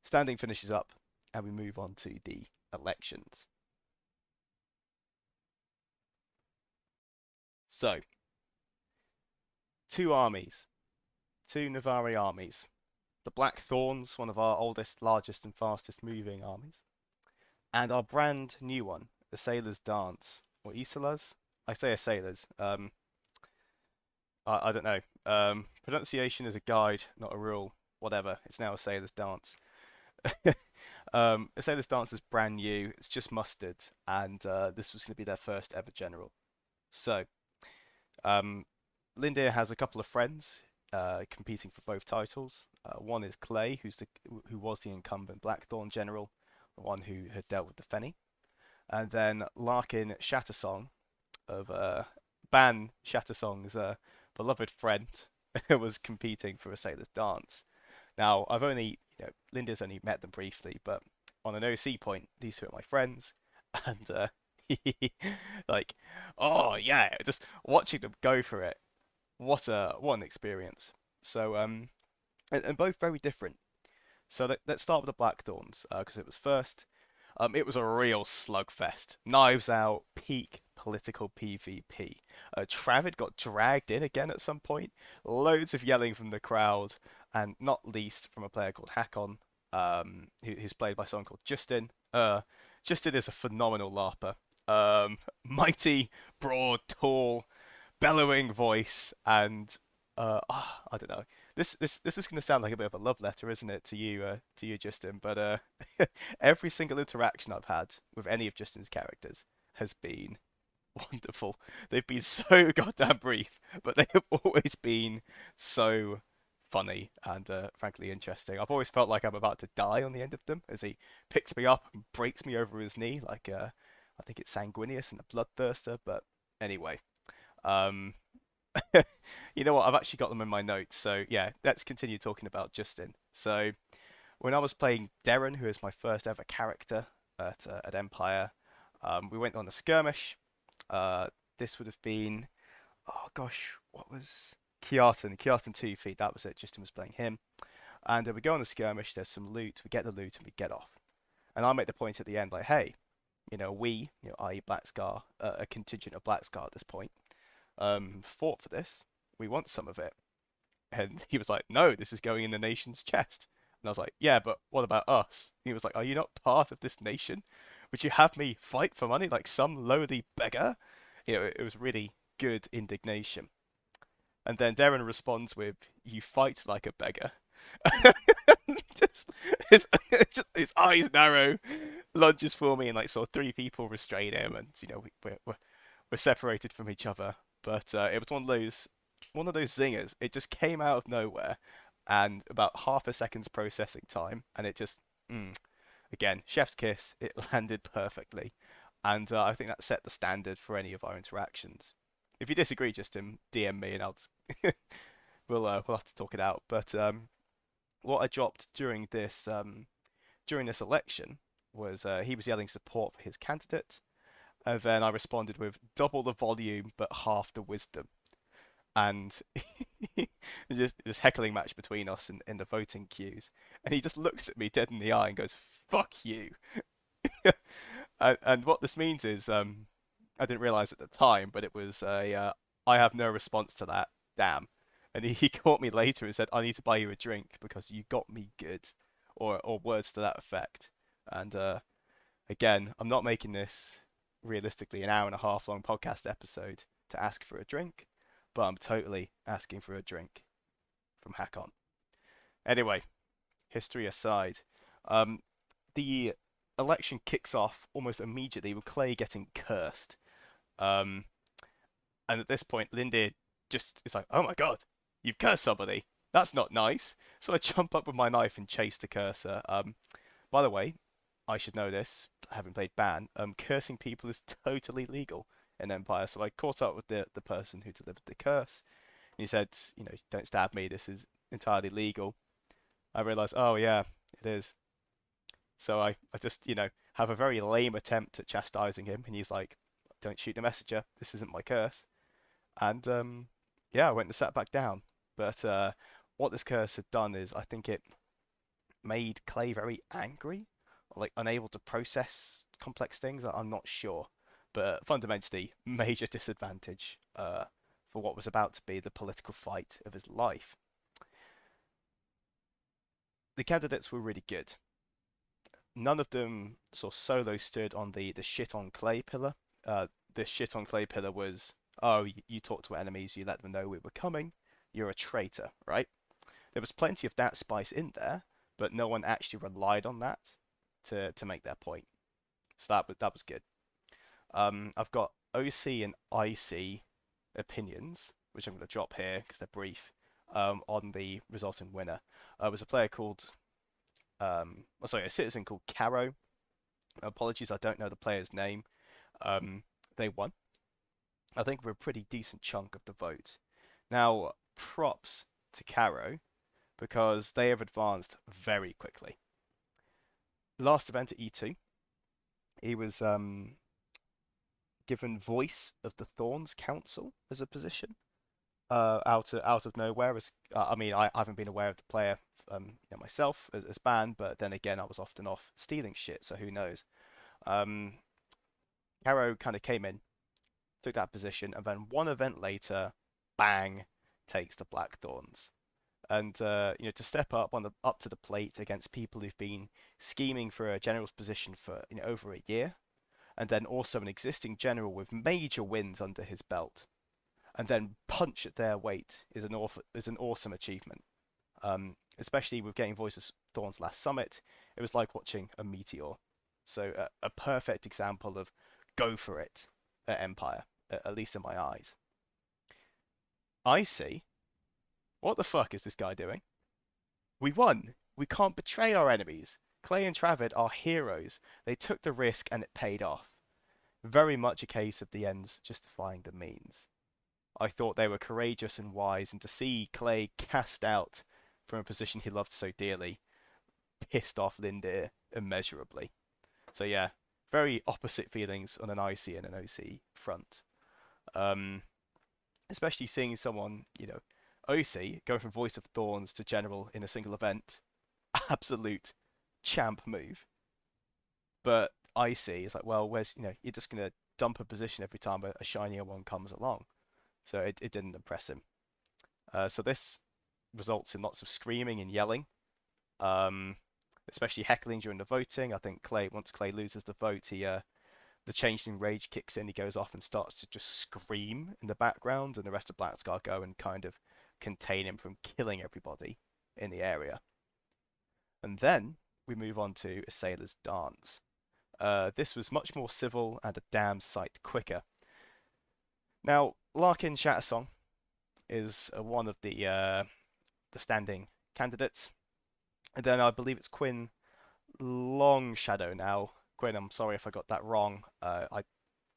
standing finishes up, and we move on to the elections. So, two armies, two Navari armies. The Black Thorns, one of our oldest, largest, and fastest moving armies, and our brand new one, the Sailor's Dance, or Isolas. I say a sailors. I don't know. Pronunciation is a guide, not a rule. Whatever. It's now a Sailor's Dance. A Sailor's Dance is brand new. It's just mustered, and this was going to be their first ever general. So, um, Lindir has a couple of friends competing for both titles. One is Clay, who was the incumbent Blackthorn general, the one who had dealt with the Fenny, and then Larkin Shattersong of Ban Shattersong's beloved friend was competing for a Sailor's Dance. Now I've only Linda's only met them briefly, but on an OC point, these two are my friends, and like, oh yeah, just watching them go for it, what an experience. So and both very different. So let's start with the Blackthorns because it was first. It was a real slugfest. Knives out, peak political PvP. Travid got dragged in again at some point. Loads of yelling from the crowd, and not least from a player called Hakon, who's played by someone called Justin. Justin is a phenomenal LARPer. Mighty, broad, tall, bellowing voice, and I don't know. This is going to sound like a bit of a love letter, isn't it, to you, Justin? But every single interaction I've had with any of Justin's characters has been wonderful. They've been so goddamn brief, but they have always been so funny and frankly interesting. I've always felt like I'm about to die on the end of them as he picks me up and breaks me over his knee, like I think it's Sanguinius and the Bloodthirster. But anyway, um, you know what? I've actually got them in my notes. So yeah, let's continue talking about Justin. So when I was playing Darren, who is my first ever character at Empire, we went on a skirmish. Uh, this would have been, oh gosh, what was Kiartan 2 feet. That was it. Justin was playing him, and we go on a skirmish. There's some loot. We get the loot and we get off. And I make the point at the end, like, hey, i.e. Black Scar, a contingent of Black Scar at this point, fought for this. We want some of it. And he was like, no, this is going in the nation's chest. And I was like, yeah, but what about us? He was like, are you not part of this nation? Would you have me fight for money like some lowly beggar? It was really good indignation. And then Darren responds with, you fight like a beggar. just, his, his eyes narrow, lunges for me, and like sort of three people restrain him, and we're separated from each other. But it was one of those zingers. It just came out of nowhere, and about half a second's processing time, and it just again, chef's kiss. It landed perfectly, and I think that set the standard for any of our interactions. If you disagree, just DM me, and we'll have to talk it out. But what I dropped during this election was he was yelling support for his candidate, and then I responded with double the volume but half the wisdom, and just this heckling match between us in the voting queues, and he just looks at me dead in the eye and goes, "Fuck you." And what this means is, I didn't realize at the time, but it was I have no response to that. Damn. And he caught me later and said, "I need to buy you a drink because you got me good," or words to that effect. And again, I'm not making this realistically an hour and a half long podcast episode to ask for a drink, but I'm totally asking for a drink from Hakon. Anyway, history aside, um, the election kicks off almost immediately with Clay getting cursed. Um, and at this point, Lindir just is like, "Oh my god, you've cursed somebody. That's not nice." So I jump up with my knife and chase the cursor. By the way, I should know this, having played Ban. Cursing people is totally legal in Empire. So I caught up with the person who delivered the curse. He said, "Don't stab me. This is entirely legal." I realized, oh yeah, it is. So I just, have a very lame attempt at chastising him, and he's like, "Don't shoot the messenger. This isn't my curse." And yeah, I went and sat back down. But what this curse had done is, I think it made Clay very angry, or like unable to process complex things. I'm not sure, but fundamentally, major disadvantage for what was about to be the political fight of his life. The candidates were really good. None of them sort of solo stood on the shit on Clay pillar. The shit on Clay pillar was, oh, you talk to enemies, you let them know we were coming, you're a traitor, right? There was plenty of that spice in there, but no one actually relied on that to make their point. So that was good. I've got OC and IC opinions, which I'm going to drop here because they're brief, on the resulting winner. It was a player called, sorry, a citizen called Caro. Apologies, I don't know the player's name. Um, they won, I think, with a pretty decent chunk of the vote. Now, props to Caro because they have advanced very quickly. Last event at E2, he was given voice of the Thorns Council as a position out of nowhere. I mean, I haven't been aware of the player myself as Ban, but then again, I was often off stealing shit, so who knows? Um, Caro kind of came in, took that position, and then one event later, bang, takes the Blackthorns. And to step up to the plate against people who've been scheming for a general's position for over a year, and then also an existing general with major wins under his belt, and then punch at their weight is an awesome achievement. Especially with getting Voice of Thorns last summit, it was like watching a meteor. So a perfect example of go for it at Empire, at least in my eyes. I see. What the fuck is this guy doing? We won. We can't betray our enemies. Clay and Travid are heroes. They took the risk and it paid off. Very much a case of the ends justifying the means. I thought they were courageous and wise, and to see Clay cast out from a position he loved so dearly pissed off Lindir immeasurably. So yeah, very opposite feelings on an IC and an OC front. Um, Especially seeing someone, OC going from Voice of Thorns to General in a single event, absolute champ move. But IC is like, well, you're just gonna dump a position every time a shinier one comes along. So it didn't impress him. So this results in lots of screaming and yelling, um, especially heckling during the voting. I think once Clay loses the vote, the changeling rage kicks in. He goes off and starts to just scream in the background, and the rest of Black Scar go and kind of contain him from killing everybody in the area. And then we move on to a sailor's dance. This was much more civil and a damn sight quicker. Now, Larkin Shattersong is one of the standing candidates. And then I believe it's Quinn Longshadow now. Quinn, I'm sorry if I got that wrong.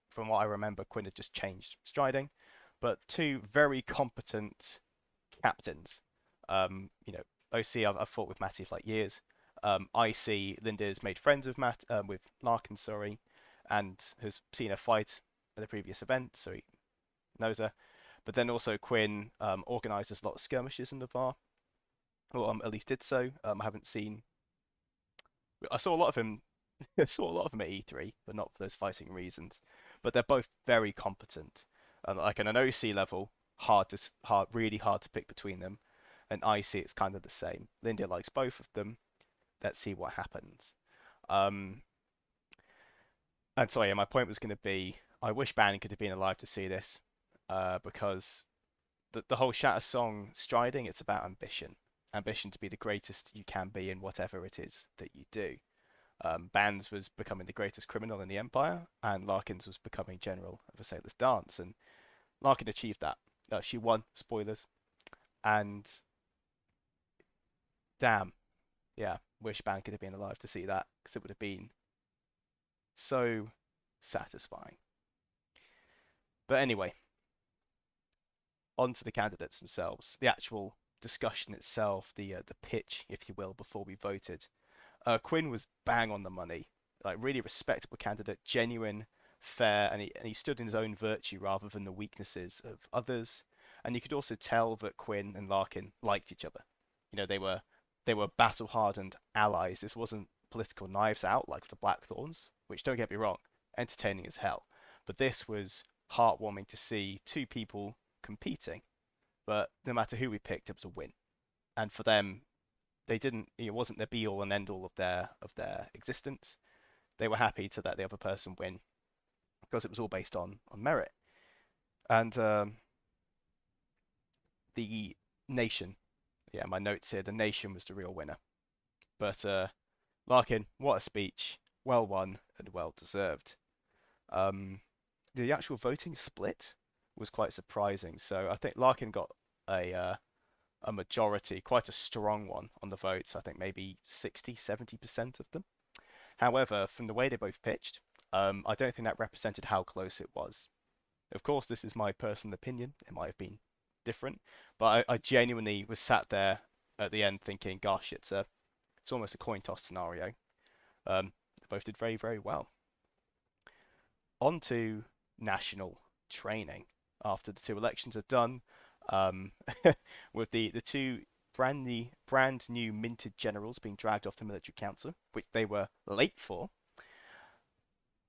From what I remember, Quinn had just changed striding, but two very competent captains. OC I've fought with Matty for like years. IC Linda's made friends with Larkin, sorry, and has seen her fight at the previous event, so he knows her. But then also Quinn organises a lot of skirmishes in the VAR, or at least did so. I haven't seen. I saw a lot of him. I saw a lot of him at E3, but not for those fighting reasons. But they're both very competent. Like on an OC level, really hard to pick between them. And IC, it's kind of the same. Lindia likes both of them. Let's see what happens. And sorry, my point was going to be, I wish Ban could have been alive to see this, because the whole Shatter Song striding, it's about ambition to be the greatest you can be in whatever it is that you do. Bands was becoming the greatest criminal in the Empire, and Larkins was becoming general of a sailor's dance. And Larkin achieved that. She won, spoilers, and damn, yeah, wish Ban could have been alive to see that because it would have been so satisfying. But anyway, on to the candidates themselves, the actual discussion itself, the pitch, if you will, before we voted. Quinn was bang on the money, like really respectable candidate, genuine, fair, and he stood in his own virtue rather than the weaknesses of others. And you could also tell that Quinn and Larkin liked each other. You know, they were battle hardened allies. This wasn't political knives out like the Blackthorns, which don't get me wrong, entertaining as hell. But this was heartwarming to see two people competing. But no matter who we picked, it was a win. And for them, they didn't. It wasn't the be all and end all of their existence. They were happy to let the other person win because it was all based on merit. And the nation, yeah, my notes here, the nation was the real winner. But Larkin, what a speech, well won and well deserved. Um, the actual voting split was quite surprising. So I think Larkin got a uh, a majority, quite a strong one on the votes. I think maybe 60, 70% of them. However, from the way they both pitched, I don't think that represented how close it was. Of course, this is my personal opinion. It might have been different, but I genuinely was sat there at the end thinking, "Gosh, it's almost a coin toss scenario." They both did very, very well. On to national training after the two elections are done, um, with the two brand new minted generals being dragged off the military council, which they were late for.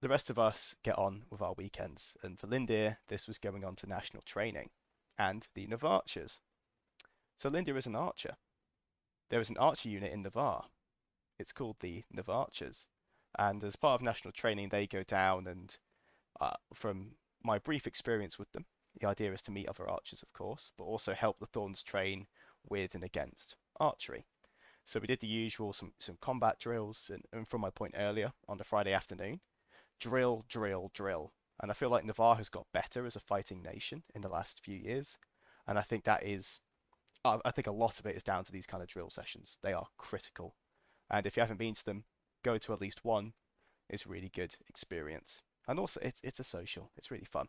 The rest of us get on with our weekends, and for Lindir, this was going on to national training and the Navarchers. So Lindir is an archer. There is an archer unit in Navarre. It's called the Navarchers, and as part of national training, they go down and from my brief experience with them, the idea is to meet other archers, of course, but also help the Thorns train with and against archery. So we did the usual, some combat drills, and from my point earlier on the Friday afternoon, drill, drill, drill. And I feel like Navarre has got better as a fighting nation in the last few years, and I think that is, I think a lot of it is down to these kind of drill sessions. They are critical, and if you haven't been to them, go to at least one. It's really good experience. And also, it's a social. It's really fun.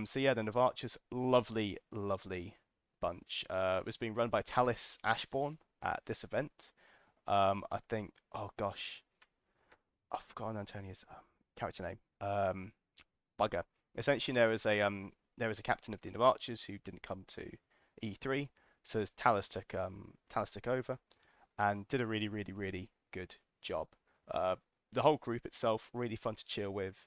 So yeah, the Navarchers, lovely, lovely bunch. It was being run by Talis Ashbourne at this event. I think, oh gosh, I've forgotten Antonia's character name. Bugger. Essentially, there was a captain of the Navarchers who didn't come to E3, so Talis took over and did a really, really, really good job. Uh, the whole group itself really fun to chill with.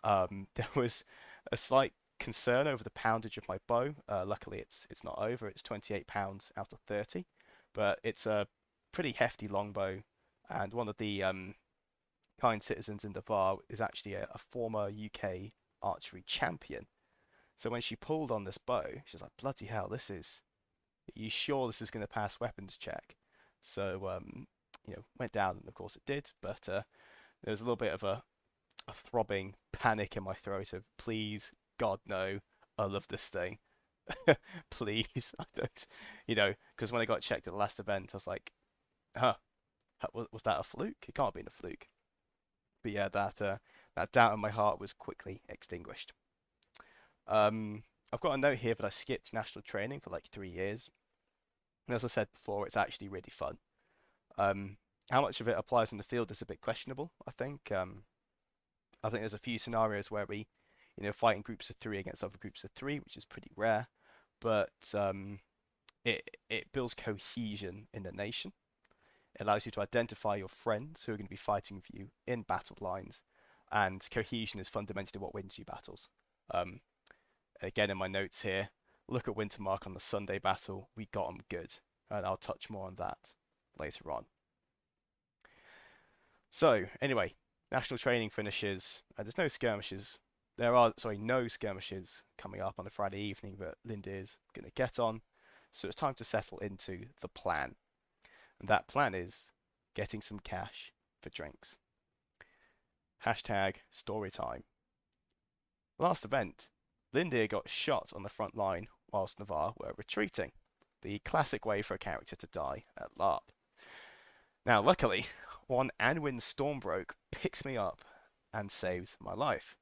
There was a slight concern over the poundage of my bow. Luckily, it's not over. It's 28 pounds out of 30, but it's a pretty hefty longbow, and one of the kind citizens in the bar is actually a former UK archery champion. So when she pulled on this bow, she's like, "Bloody hell, this is. Are you sure this is going to pass weapons check?" So went down, and of course it did. But there was a little bit of a throbbing panic in my throat of, please, God, no, I love this thing. Please, I don't, because when I got checked at the last event, I was like, huh, was that a fluke? It can't have been a fluke. But yeah, that doubt in my heart was quickly extinguished. I've got a note here, but I skipped national training for like 3 years. And as I said before, it's actually really fun. Um, how much of it applies in the field is a bit questionable, I think. I think there's a few scenarios where we, fight in groups of three against other groups of three, which is pretty rare. But it builds cohesion in the nation. It allows you to identify your friends who are going to be fighting with you in battle lines, and cohesion is fundamentally what wins you battles. Um, Again, in my notes here, look at Wintermark on the Sunday battle. We got him good, and I'll touch more on that later on. So, anyway, national training finishes. There's no skirmishes. There are, sorry, no skirmishes coming up on a Friday evening that Lindir's going to get on. So it's time to settle into the plan. And that plan is getting some cash for drinks. Hashtag story time. Last event, Lindir got shot on the front line whilst Navarre were retreating. The classic way for a character to die at LARP. Now, luckily, one Anwin Stormbroke picks me up and saves my life.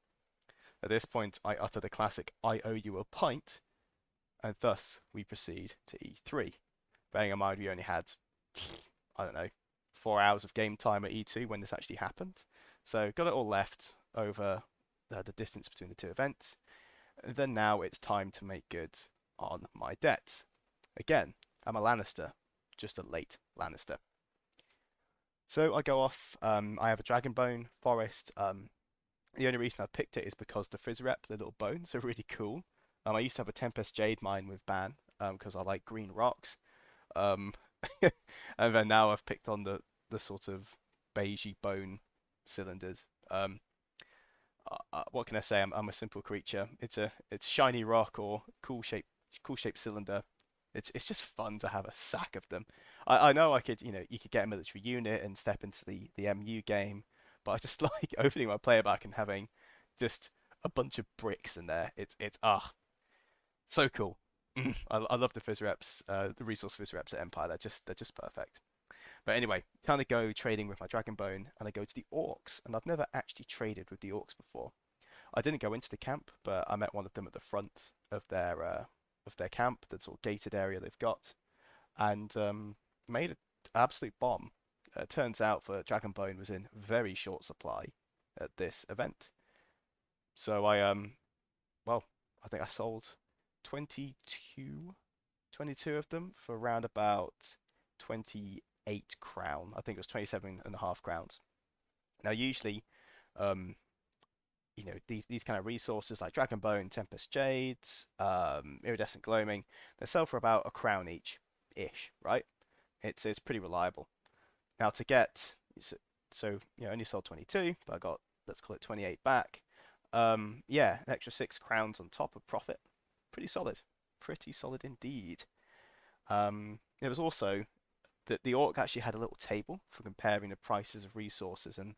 At this point, I utter the classic "I owe you a pint," and thus we proceed to E3. Bearing in mind we only had, I don't know, 4 hours of game time at E2 when this actually happened. So got it all left over the distance between the two events. And then now it's time to make good on my debts. Again, I'm a Lannister, just a late Lannister. So I go off. I have a Dragonbone Forest. The only reason I picked it is because the Fizz Rep, the little bones, are really cool. I used to have a Tempest Jade mine with Ban because I like green rocks. Um, and then now I've picked on the sort of beigey bone cylinders. What can I say? I'm a simple creature. It's shiny rock or cool shaped cylinder. It's just fun to have a sack of them. I know I could you could get a military unit and step into the MU game, but I just like opening my player back and having just a bunch of bricks in there. It's so cool. I love the Fizz Reps, the resource Fizz Reps at Empire. They're just perfect. But anyway, time to go trading with my Dragonbone, and I go to the Orcs, and I've never actually traded with the Orcs before. I didn't go into the camp, but I met one of them at the front of their camp, that sort of gated area they've got, and made an absolute bomb. Turns out that Dragonbone was in very short supply at this event, so well, I think I sold 22, 22 of them for around about 28 crown. I think it was 27 and a half crowns. Now, usually, um, these kind of resources like Dragonbone, Tempest Jades, Iridescent Gloaming, they sell for about a crown each, ish, right? It's pretty reliable. Now to get so only sold 22, but I got, let's call it 28 back. Yeah, an extra 6 crowns on top of profit. Pretty solid indeed. It was also that the orc actually had a little table for comparing the prices of resources and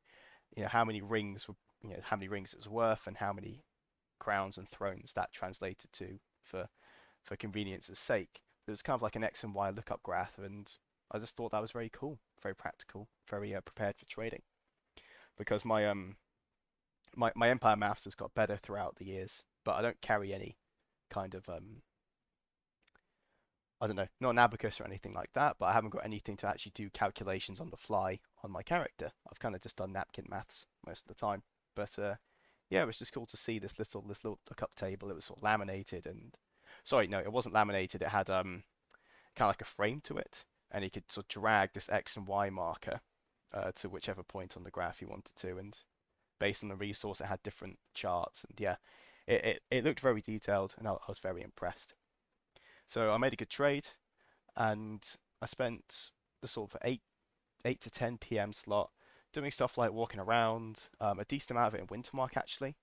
how many rings were how many rings it was worth and how many crowns and thrones that translated to for convenience's sake. It was kind of like an X and Y lookup graph, and I just thought that was very cool, very practical, very prepared for trading. Because my Empire maths has got better throughout the years, but I don't carry any kind of I don't know, not an abacus or anything like that, but I haven't got anything to actually do calculations on the fly on my character. I've kind of just done napkin maths most of the time. But yeah, it was just cool to see this little lookup table. It was sort of laminated and sorry, no, it wasn't laminated. It had kind of like a frame to it, and you could sort of drag this X and Y marker to whichever point on the graph you wanted to, and based on the resource, it had different charts. And yeah, it looked very detailed, and I was very impressed. So I made a good trade, and I spent the sort of 8 to 10 p.m. slot doing stuff like walking around, a decent amount of it in Wintermark actually,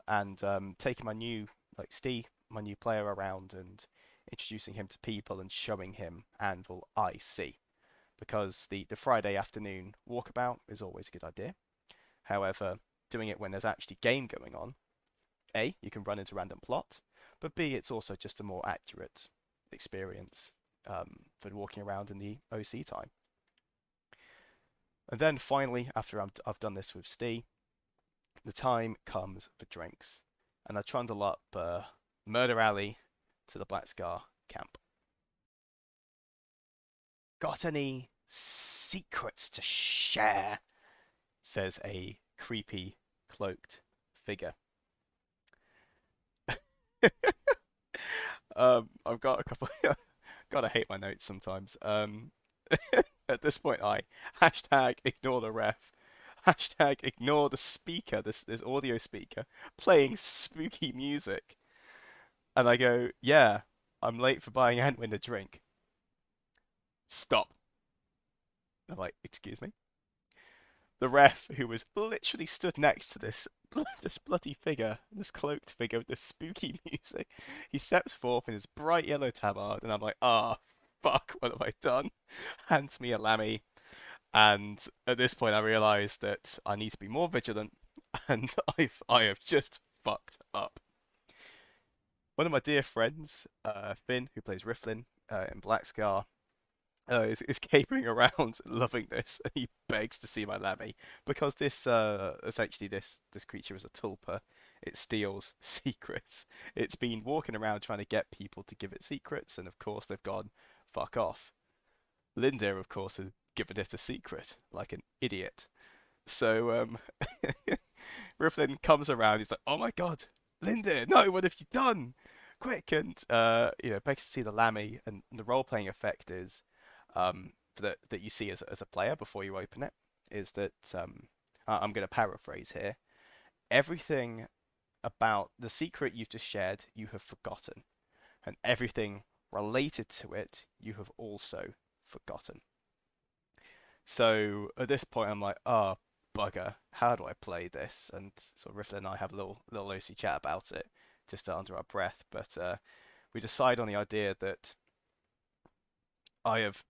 and taking my new like Steve, my new player around and introducing him to people and showing him Anvil IC, because the Friday afternoon walkabout is always a good idea. However, doing it when there's actually game going on, A, you can run into random plot, but B, it's also just a more accurate experience for walking around in the OC time. And then finally, after I've done this with Steve, the time comes for drinks. And I trundle up Murder Alley to the Black Scar camp. Got any secrets to share? Says a creepy, cloaked figure. I've got a couple. Gotta hate my notes sometimes. At this point, I hashtag ignore the ref, hashtag ignore the speaker, this audio speaker playing spooky music, and I go, yeah, I'm late for buying Antwin a drink. Stop. I'm like, excuse me. The ref, who was literally stood next to this bloody figure, this cloaked figure with this spooky music, he steps forth in his bright yellow tabard, and I'm like, ah, oh, fuck, what have I done? Hands me a lammy. And at this point, I realised that I need to be more vigilant, and I have just fucked up. One of my dear friends, Finn, who plays Riflin in Black Scar, is capering around loving this, and he begs to see my Lammy because this essentially this creature is a tulpa. It steals secrets. It's been walking around trying to get people to give it secrets, and of course they've gone fuck off. Lindir, of course, has given it a secret like an idiot. So Riflin comes around. He's like, "Oh my god, Linda, no, what have you done? Quick!" And begs to see the Lammy. And the role playing effect is that you see as a player before you open it is that I'm going to paraphrase here. Everything about the secret you've just shared, you have forgotten, and everything related to it, you have also forgotten. So at this point, I'm like, oh, bugger, how do I play this? And so Riffler and I have a little loosey chat about it, just under our breath. But we decide on the idea that I have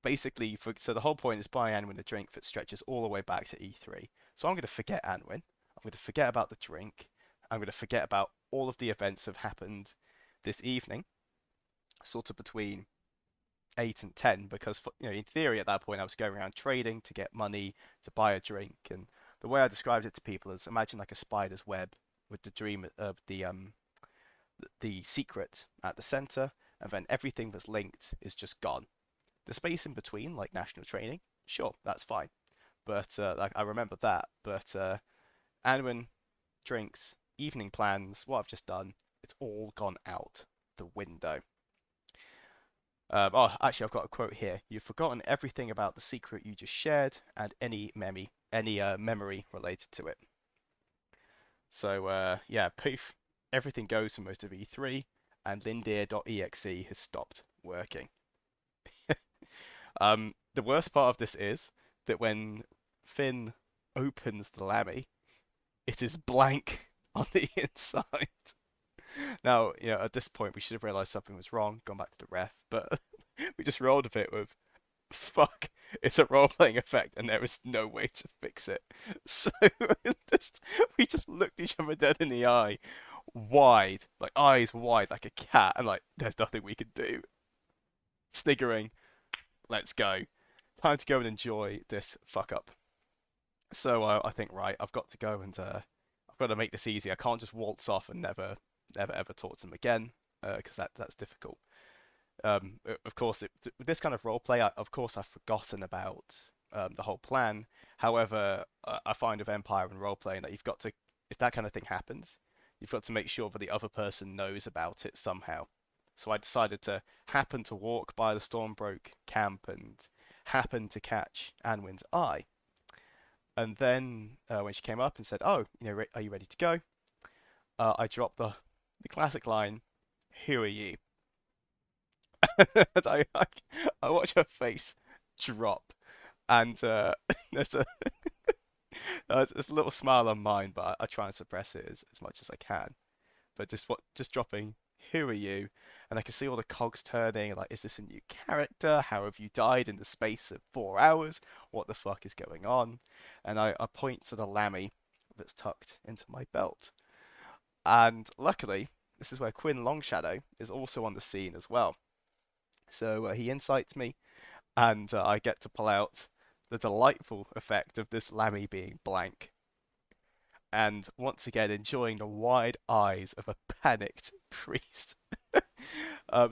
basically, so the whole point is buying Anwin a drink that stretches all the way back to E3. So I'm going to forget Anwin. I'm going to forget about the drink. I'm going to forget about all of the events that have happened this evening, sort of between 8 and 10 because in theory at that point I was going around trading to get money to buy a drink, and the way I described it to people is imagine like a spider's web with the dream of the secret at the center, and then everything that's linked is just gone. The space in between, like national training, sure, that's fine, but like I remember that. But Anwin, drinks, evening plans, what I've just done, it's all gone out the window. Actually, I've got a quote here. You've forgotten everything about the secret you just shared and any memory related to it. So yeah, poof, everything goes for most of E3, and Lindir.exe has stopped working. The worst part of this is that when Finn opens the Lammy, it is blank on the inside. Now, at this point, we should have realised something was wrong, gone back to the ref, but we just rolled a bit with fuck, it's a role playing effect and there is no way to fix it. So just, we just looked each other dead in the eye, wide, like eyes wide like a cat, and like, there's nothing we can do. Sniggering, let's go. Time to go and enjoy this fuck up. So I think, right, I've got to go and I've got to make this easy. I can't just waltz off and never ever talk to them again because that's difficult. Of course, with this kind of role play, of course, I've forgotten about the whole plan. However, I find with Empire and role playing that you've got to, if that kind of thing happens, you've got to make sure that the other person knows about it somehow. So I decided to happen to walk by the Stormbroke camp and happen to catch Anwin's eye. And then when she came up and said, "Oh, are you ready to go?" I dropped the classic line, "Who are you?" And I watch her face drop, and there's a there's a little smile on mine, but I try and suppress it as much as I can. But just dropping, "Who are you?" And I can see all the cogs turning. Like, is this a new character? How have you died in the space of 4 hours? What the fuck is going on? And I point to the Lammy that's tucked into my belt. And luckily, this is where Quinn Longshadow is also on the scene as well. So he insights me, and I get to pull out the delightful effect of this Lammy being blank, and once again enjoying the wide eyes of a panicked priest.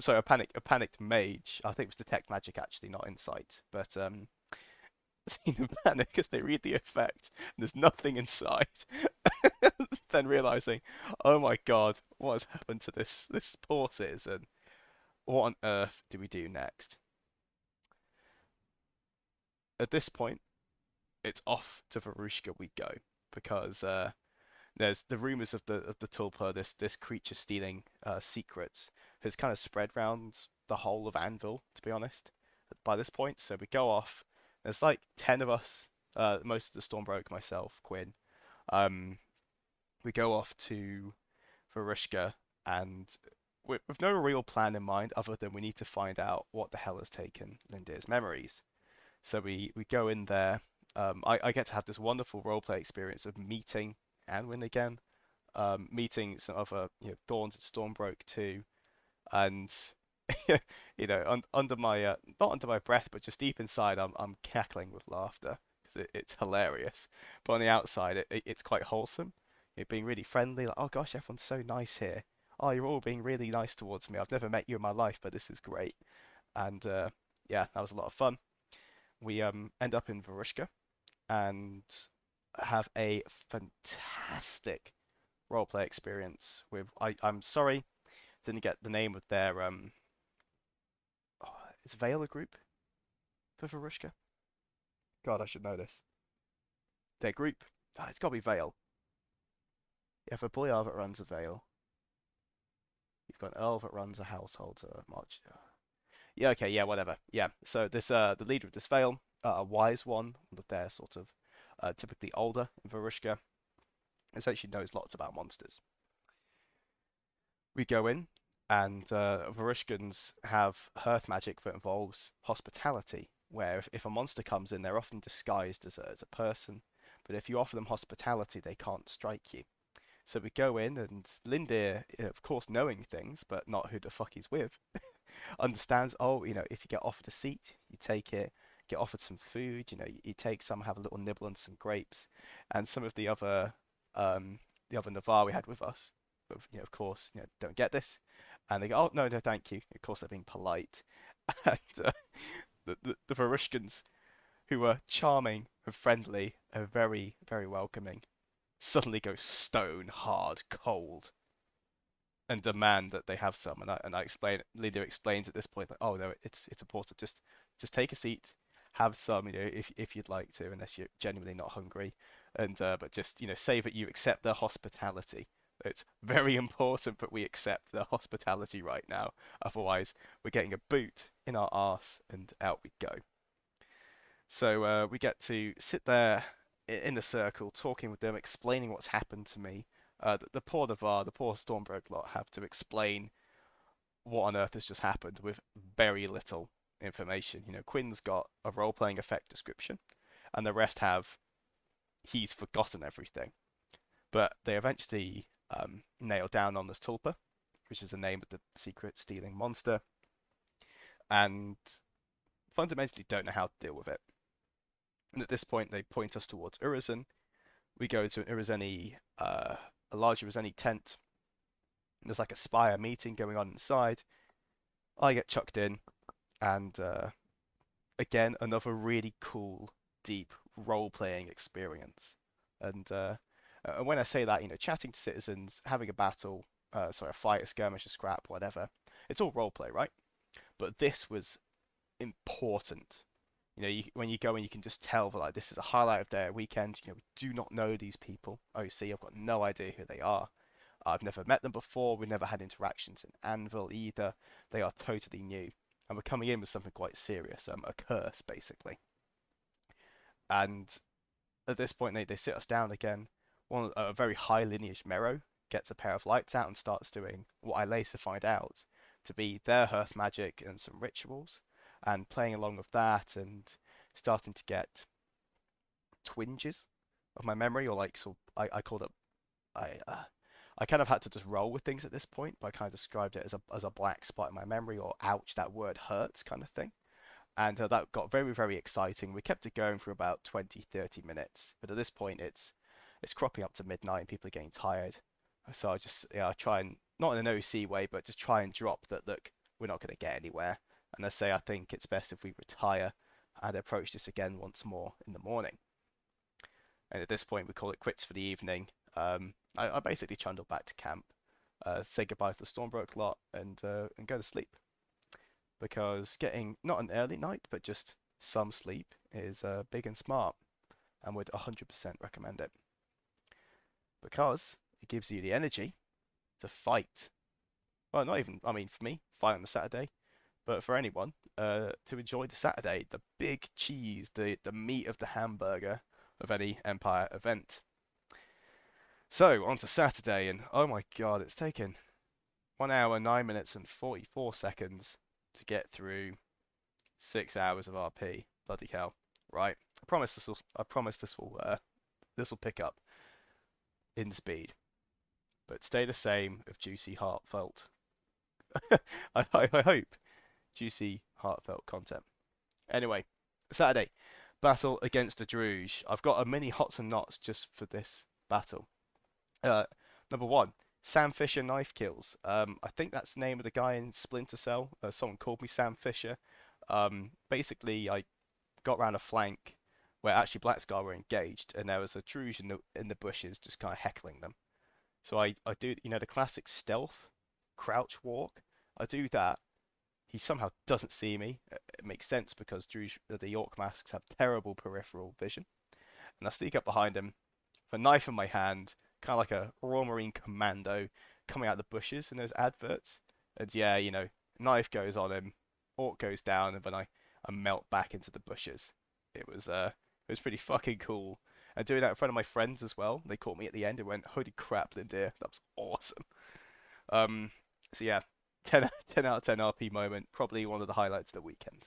Sorry, a panicked mage. I think it was detect magic actually, not insight. But seeing them panic as they read the effect, and there's nothing inside. Then realizing, oh my god, what has happened to this poor citizen? What on earth do we do next? At this point, it's off to Varushka we go because there's the rumors of the Tulpa, this creature stealing secrets, has kind of spread around the whole of Anvil, to be honest, by this point. So we go off. There's like 10 of us, most of the Stormbroke, myself, Quinn. Um, we go off to Varushka, and with no real plan in mind other than we need to find out what the hell has taken Lindir's memories. So we go in there. I get to have this wonderful roleplay experience of meeting Anwin again, meeting some other Thorns and Stormbroke too, and under my not under my breath, but just deep inside, I'm cackling with laughter because it's hilarious. But on the outside, it's quite wholesome. You're being really friendly, like, oh gosh, everyone's so nice here. Oh, you're all being really nice towards me. I've never met you in my life, but this is great. And yeah, that was a lot of fun. We end up in Varushka and have a fantastic roleplay experience with. I'm sorry, didn't get the name of their oh, is Vale a group for Varushka? God, I should know this. Their group. Oh, it's got to be Vale. You have a boyar that runs a Vale. You've got an earl that runs a household. March. Yeah, okay, yeah, whatever. Yeah. So this the leader of this Vale, a wise one, that they're sort of typically older in Varushka, essentially knows lots about monsters. We go in, and Varushkans have hearth magic that involves hospitality, where if a monster comes in, they're often disguised as a person, but if you offer them hospitality, they can't strike you. So we go in, and Lindir, of course, knowing things, but not who the fuck he's with, understands, oh, if you get offered a seat, you take it. Get offered some food, you take some, have a little nibble on some grapes, and some of the other Navarre we had with us, of course, don't get this, and they go, oh no, no, thank you. Of course, they're being polite, and the Varushkans, who were charming and friendly and very, very welcoming, suddenly go stone hard cold and demand that they have some. And I explain, Lydia explains at this point, like, oh no, it's important. Just take a seat, have some, if you'd like to, unless you're genuinely not hungry, and but just say that you accept their hospitality. It's very important that we accept their hospitality right now. Otherwise, we're getting a boot in our arse, and out we go. So we get to sit there in a circle, talking with them, explaining what's happened to me. The poor Navarre, the poor Stormbroke lot have to explain what on earth has just happened with very little information. Quinn's got a role-playing effect description, and the rest have he's forgotten everything. But they eventually nail down on this Tulpa, which is the name of the secret stealing monster, and fundamentally don't know how to deal with it. And at this point, they point us towards Urizen. We go to an Urizeni, a large Urizeni tent. There's like a spire meeting going on inside. I get chucked in, and again, another really cool, deep role-playing experience. And when I say that, chatting to citizens, having a battle, sorry, a fight, a skirmish, a scrap, whatever, it's all roleplay, right? But this was important. When you go in, you can just tell that like this is a highlight of their weekend. We do not know these people. Oh, see, I've got no idea who they are. I've never met them before. We've never had interactions in Anvil either. They are totally new, and we're coming in with something quite serious, a curse basically. And at this point, they sit us down again. A very high lineage Mero gets a pair of lights out and starts doing what I later find out to be their hearth magic and some rituals, and playing along with that and starting to get twinges of my memory, or like so I called it I kind of had to just roll with things at this point, but I kind of described it as a black spot in my memory, or ouch, that word hurts kind of thing. And that got very, very exciting. We kept it going for about 20, 30 minutes. But at this point, it's cropping up to midnight and people are getting tired. So I just try and, not in an OC way, but just try and drop that, look, we're not going to get anywhere. And I say I think it's best if we retire and approach this again once more in the morning. And at this point, we call it quits for the evening. I basically trundle back to camp, say goodbye to the Stormbroke lot, and go to sleep. Because getting not an early night, but just some sleep is big and smart, and would 100% recommend it. Because it gives you the energy to fight. Well, not even, I mean, for me, fight on the Saturday, but for anyone, to enjoy the Saturday, the big cheese, the meat of the hamburger of any Empire event. So, on to Saturday, and oh my god, it's taken 1 hour, 9 minutes, and 44 seconds to get through 6 hours of RP. Bloody hell. Right. I promise this will pick up in speed, but stay the same of juicy, heartfelt. I hope juicy, heartfelt content. Anyway, Saturday battle against the Druge. I've got a mini hots and knots just for this battle. Uh, Number one, Sam Fisher knife kills. I think that's the name of the guy in Splinter Cell. Someone called me Sam Fisher. Basically, I got round a flank where actually Black Scar were engaged, and there was a Druge in the bushes just kind of heckling them. So I do, the classic stealth crouch walk. I do that. He somehow doesn't see me. It makes sense because Druge, the York masks have terrible peripheral vision. And I sneak up behind him, with a knife in my hand, kind of like a Royal Marine commando coming out of the bushes in those adverts. And yeah, knife goes on him, Orc goes down, and then I melt back into the bushes. It was pretty fucking cool. And doing that in front of my friends as well. They caught me at the end and went, "Holy crap, Lindir, that was awesome." Um, so yeah, 10 out of 10 RP moment, probably one of the highlights of the weekend.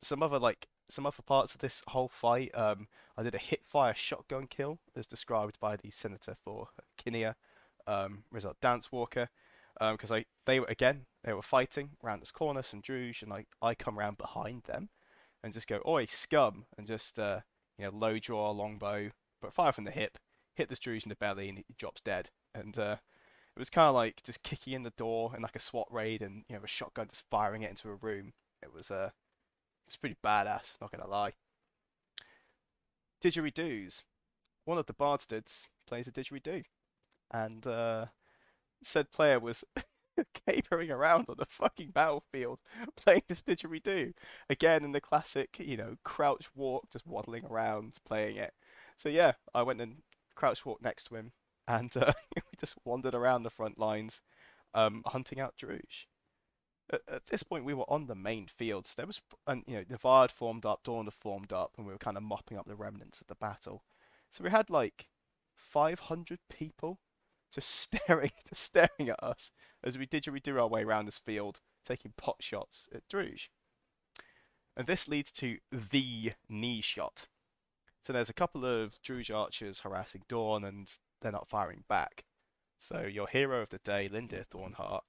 Some other parts of this whole fight. I did a hip fire shotgun kill, as described by the senator for Kinnear, Result Dance Walker. Because they were fighting around this corner, some Druge, and I come around behind them and just go, "Oi, scum!" and just low draw, longbow, but fire from the hip, hit this Druge in the belly, and he drops dead. And it was kind of like just kicking in the door in like a SWAT raid, and a shotgun just firing it into a room. It was pretty badass, not gonna lie. Didgeridoos. One of the Bardstids plays a didgeridoo, and said player was capering around on the fucking battlefield playing this didgeridoo. Again, in the classic, crouch walk, just waddling around playing it. So yeah, I went and crouch walked next to him, and we just wandered around the front lines, hunting out Druge. At this point, we were on the main fields. There was, and Navad formed up, Dawn had formed up, and we were kind of mopping up the remnants of the battle. So we had like 500 people just just staring at us as we didgeridoo our way around this field, taking pot shots at Druge. And this leads to the knee shot. So there's a couple of Druge archers harassing Dawn, and they're not firing back. So your hero of the day, Lindir Thornheart,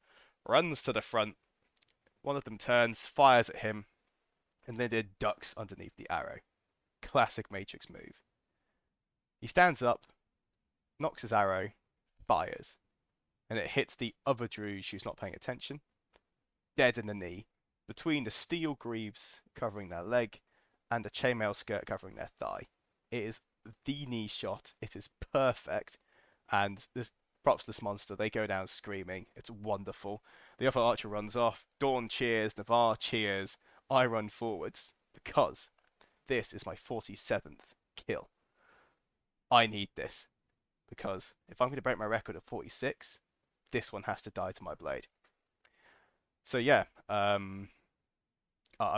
runs to the front. One of them turns, fires at him, and Lindir ducks underneath the arrow. Classic Matrix move. He stands up, knocks his arrow, fires, and it hits the other Druge who's not paying attention, dead in the knee, between the steel greaves covering their leg and the chainmail skirt covering their thigh. It is the knee shot. It is perfect, and this props this monster. They go down screaming. It's wonderful. The other archer runs off. Dawn cheers. Navarre cheers. I run forwards because this is my 47th kill. I need this because if I'm going to break my record of 46, this one has to die to my blade. So yeah, I'm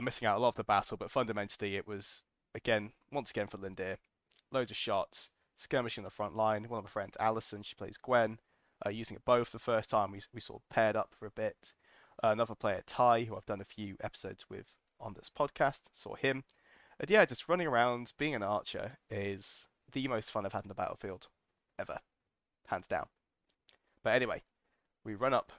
missing out a lot of the battle, but fundamentally it was once again for Lindir, loads of shots, skirmishing on the front line. One of my friends, Alison, she plays Gwen, using a bow for the first time. We sort of paired up for a bit. Another player, Ty, who I've done a few episodes with on this podcast, saw him. And yeah, just running around, being an archer is the most fun I've had in the battlefield ever, hands down. But anyway, we run up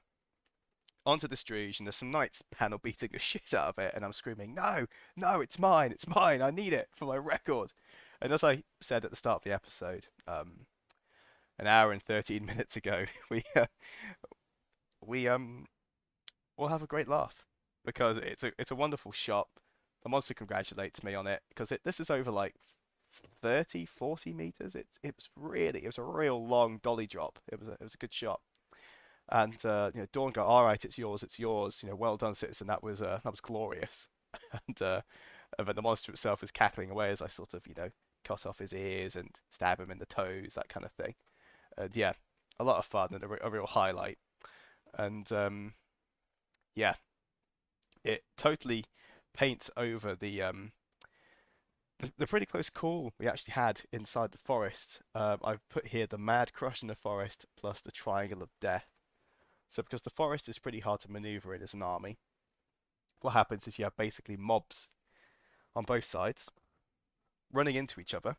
onto the Druge, and there's some knights panel beating the shit out of it, and I'm screaming, "No, no, it's mine, I need it for my record." And as I said at the start of the episode, an hour and 13 minutes ago, we will have a great laugh because it's a wonderful shot. The monster congratulates me on it because this is over like 30, 40 meters. It was a real long dolly drop. It was a good shot. And Dawn go, "All right, it's yours, it's yours. Well done, citizen. That was glorious." And then the monster itself is cackling away as I sort of cut off his ears and stab him in the toes, that kind of thing. And yeah, a lot of fun and a real highlight. And yeah, it totally paints over the pretty close call we actually had inside the forest. I've put here the mad crush in the forest plus the triangle of death. So because the forest is pretty hard to maneuver in as an army, what happens is you have basically mobs on both sides, running into each other,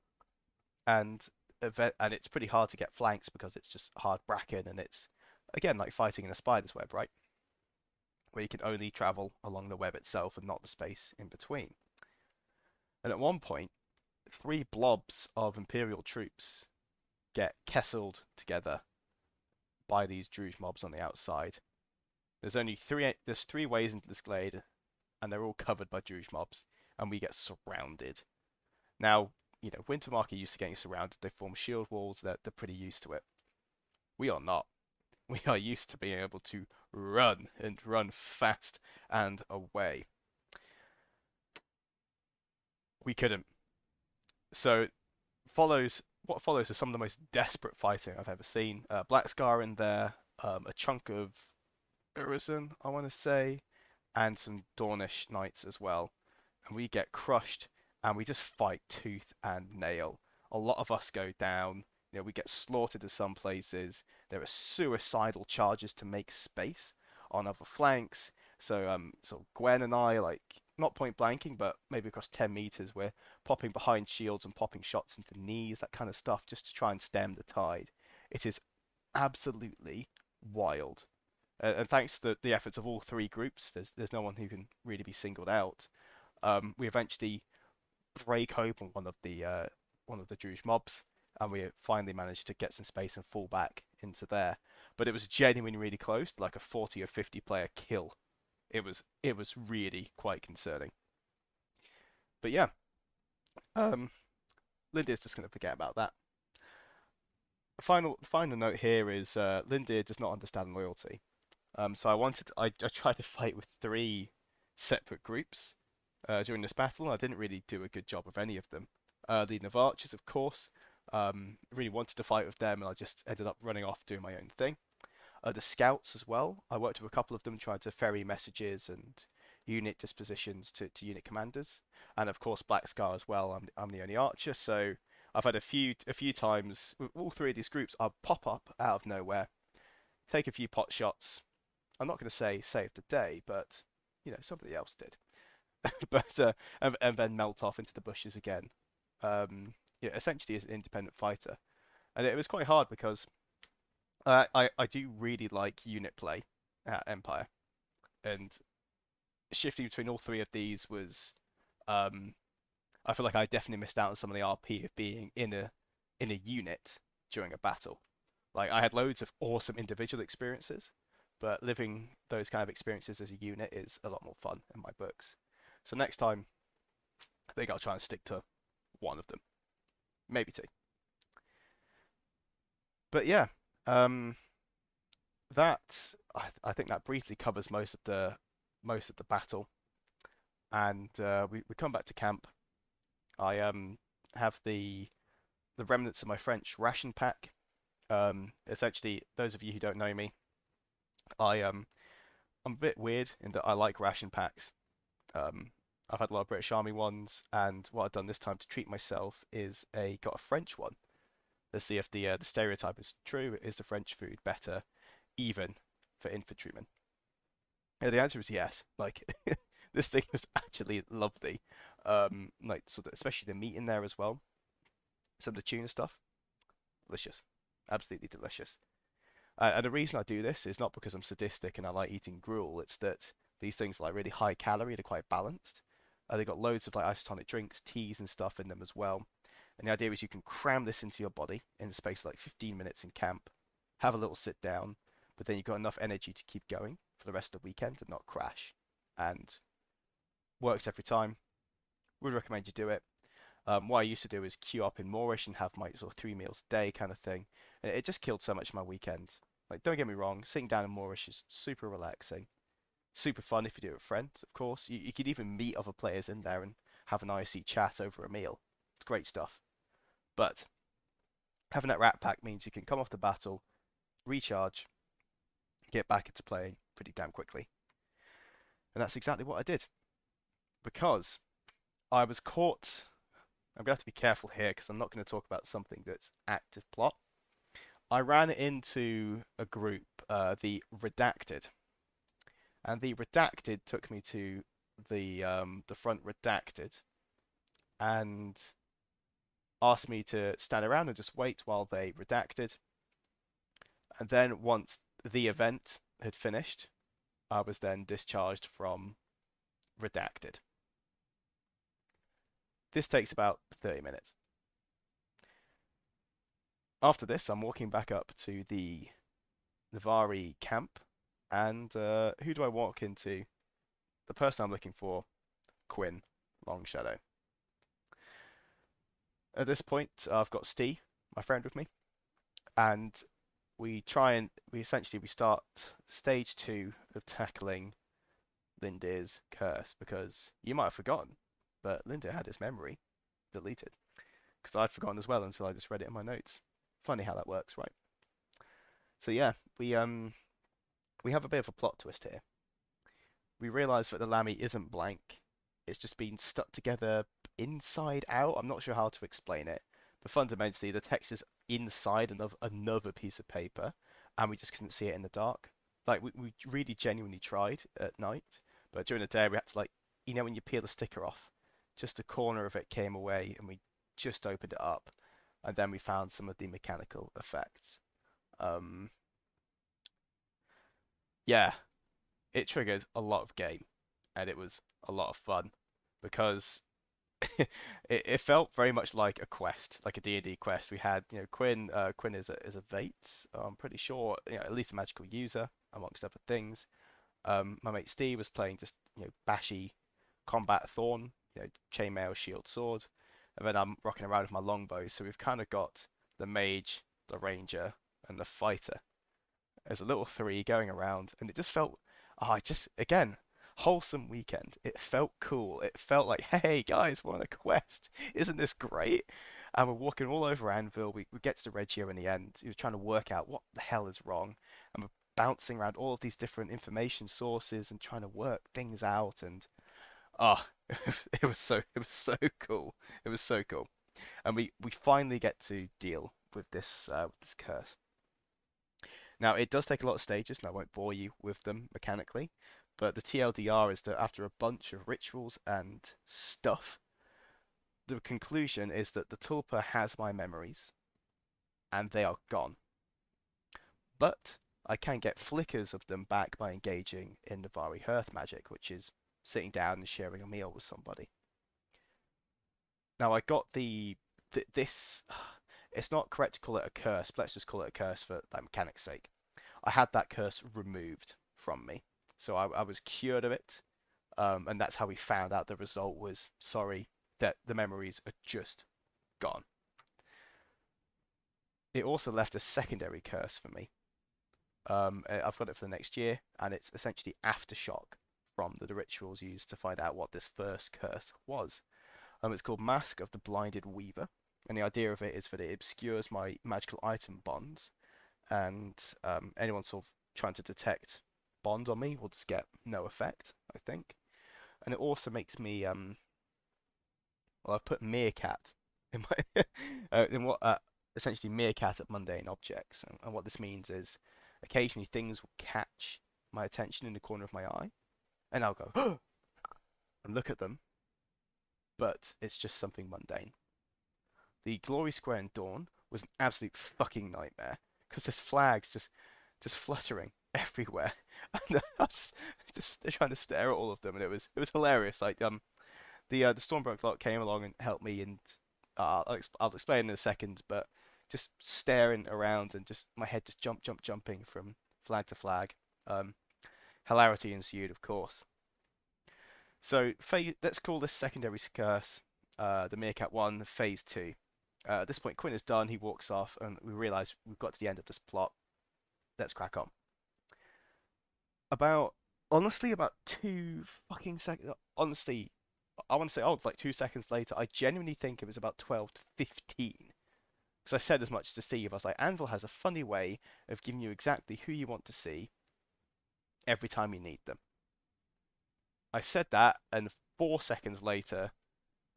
and and it's pretty hard to get flanks because it's just hard bracken, and it's again like fighting in a spider's web, right? Where you can only travel along the web itself and not the space in between. And at one point, three blobs of Imperial troops get kesseled together by these Druge mobs on the outside. There's three ways into this glade, and they're all covered by Druge mobs, and we get surrounded. Now, Wintermark are used to getting surrounded. They form shield walls. They're pretty used to it. We are not. We are used to being able to run and run fast and away. We couldn't. So what follows is some of the most desperate fighting I've ever seen. Black Scar in there, a chunk of Urizen, I want to say, and some Dornish knights as well. And we get crushed, and we just fight tooth and nail. A lot of us go down. We get slaughtered in some places. There are suicidal charges to make space on other flanks. So Gwen and I, like, not point blanking, but maybe across 10 meters, we're popping behind shields and popping shots into knees, that kind of stuff, just to try and stem the tide. It is absolutely wild. And thanks to the efforts of all three groups, there's no one who can really be singled out. We eventually break open one of the Druge mobs, and we finally managed to get some space and fall back into there. But it was genuinely really close, like a 40 or 50 player kill. It was really quite concerning. But yeah, um, Lindir's just going to forget about that. Final note here is Lindir does not understand loyalty. So I tried to fight with three separate groups during this battle, and I didn't really do a good job of any of them. The Navarchers, of course, really wanted to fight with them, and I just ended up running off doing my own thing. The scouts as well. I worked with a couple of them trying to ferry messages and unit dispositions to unit commanders, and of course Black Scar as well. I'm the only archer, so I've had a few times with all three of these groups. I'll pop up out of nowhere, take a few pot shots. I'm not going to say save the day, but somebody else did. but and then melt off into the bushes again. Essentially as an independent fighter, and it was quite hard because I do really like unit play at Empire, and shifting between all three of these was, I feel like I definitely missed out on some of the RP of being in a unit during a battle. Like I had loads of awesome individual experiences, but living those kind of experiences as a unit is a lot more fun in my books. So next time, I think I'll try and stick to one of them, maybe two. But yeah, um, I think that briefly covers most of the battle, and we come back to camp. I have the remnants of my French ration pack. Essentially, those of you who don't know me, I'm a bit weird in that I like ration packs. Um, I've had a lot of British Army ones, and what I've done this time to treat myself is got a French one. Let's see if the stereotype is true. Is the French food better, even for infantrymen? And the answer is yes. Like this thing was actually lovely. Like especially the meat in there as well. Some of the tuna stuff, delicious, absolutely delicious. And the reason I do this is not because I'm sadistic and I like eating gruel. It's that these things are like really high calorie. They're quite balanced. They've got loads of like isotonic drinks, teas, and stuff in them as well. And the idea is you can cram this into your body in the space of like 15 minutes in camp, have a little sit down, but then you've got enough energy to keep going for the rest of the weekend and not crash. And works every time. Would recommend you do it. What I used to do is queue up in Moorish and have my sort of 3 meals a day kind of thing. And it just killed so much of my weekend. Like, don't get me wrong, sitting down in Moorish is super relaxing, super fun if you do it with friends, of course. You could even meet other players in there and have an IC chat over a meal. It's great stuff. But having that rat pack means you can come off the battle, recharge, get back into playing pretty damn quickly. And that's exactly what I did. Because I was caught. I'm going to have to be careful here because I'm not going to talk about something that's active plot. I ran into a group, the Redacted, and the Redacted took me to the front Redacted, and asked me to stand around and just wait while they redacted. And then once the event had finished, I was then discharged from redacted. This takes about 30 minutes. After this, I'm walking back up to the Navari camp, and who do I walk into? The person I'm looking for, Quinn Longshadow. At this point, I've got Steve, my friend, with me, and we start stage two of tackling Lindir's curse, because you might have forgotten, but Lindir had his memory deleted, because I'd forgotten as well until I just read it in my notes. Funny how that works, right? So yeah, we have a bit of a plot twist here. We realise that the Lammy isn't blank. It's just been stuck together inside out. I'm not sure how to explain it, but fundamentally the text is inside another piece of paper, and we just couldn't see it in the dark. Like we really genuinely tried at night, but during the day we had to, like, when you peel the sticker off, just a corner of it came away, and we just opened it up, and then we found some of the mechanical effects. Um, yeah, it triggered a lot of game, and it was a lot of fun because it felt very much like a quest, like a D&D quest. We had, Quinn. Quinn is a Vate. I'm pretty sure, at least a magical user, amongst other things. My mate Steve was playing just, bashy combat Thorn, chainmail, shield, sword, and then I'm rocking around with my longbow. So we've kind of got the mage, the ranger, and the fighter as a little three going around, and it just felt, just again, wholesome weekend. It felt cool. It felt like, hey guys, we're on a quest. Isn't this great? And we're walking all over Anvil. We get to Reggio in the end. You're trying to work out what the hell is wrong, and we're bouncing around all of these different information sources and trying to work things out. And ah, it was so cool. It was so cool. And we finally get to deal with this curse. Now, it does take a lot of stages, and I won't bore you with them mechanically, but the TLDR is that after a bunch of rituals and stuff, the conclusion is that the Tulpa has my memories, and they are gone. But I can get flickers of them back by engaging in Navari Hearth magic, which is sitting down and sharing a meal with somebody. Now, I got this. It's not correct to call it a curse, but let's just call it a curse for that mechanic's sake. I had that curse removed from me. So I was cured of it. And that's how we found out the result was, sorry, that the memories are just gone. It also left a secondary curse for me. I've got it for the next year, and it's essentially aftershock from the rituals used to find out what this first curse was. It's called Mask of the Blinded Weaver, and the idea of it is that it obscures my magical item bonds, and anyone sort of trying to detect bond on me will just get no effect, I think. And it also makes me I've put meerkat in my in what essentially meerkat at mundane objects, and what this means is occasionally things will catch my attention in the corner of my eye, and I'll go and look at them, but it's just something mundane. The Glory Square in Dawn was an absolute fucking nightmare because there's flags just fluttering everywhere, and I was just trying to stare at all of them, and it was hilarious. Like the Stormbrook lot came along and helped me, and I'll explain in a second, but just staring around and just my head just jumping from flag to flag. Um, Hilarity ensued, of course. So let's call this secondary curse the Meerkat 1, phase 2. At this point, Quinn is done. He walks off, and we realise we've got to the end of this plot. Let's crack on. Honestly, about 2 fucking seconds. Honestly, I want to say, it's like 2 seconds later. I genuinely think it was about 12 to 15. Because I said as much to Steve. I was like, Anvil has a funny way of giving you exactly who you want to see every time you need them. I said that, and 4 seconds later,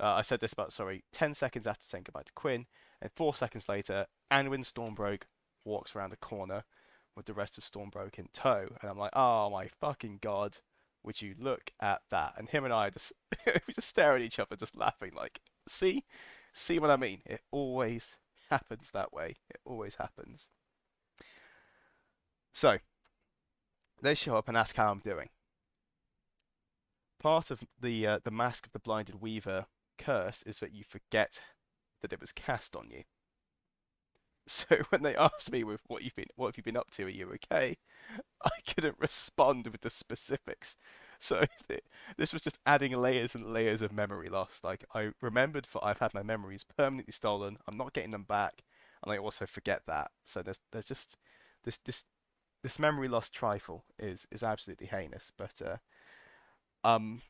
I said this about, sorry, 10 seconds after saying goodbye to Quinn, and 4 seconds later, Anwin Stormbroke walks around a corner with the rest of Stormbroke in tow. And I'm like, oh my fucking god, would you look at that? And him and I just we just stare at each other, just laughing like See, see what I mean? It always happens that way. It always happens. So they show up and ask how I'm doing. Part of the Mask of the Blinded Weaver curse is that you forget that it was cast on you. So when they asked me with what have you been up to, are you okay? I couldn't respond with the specifics. So this was just adding layers and layers of memory loss. Like I remembered that I've had my memories permanently stolen. I'm not getting them back, and I also forget that. So there's just this this memory loss trifle is absolutely heinous. But um,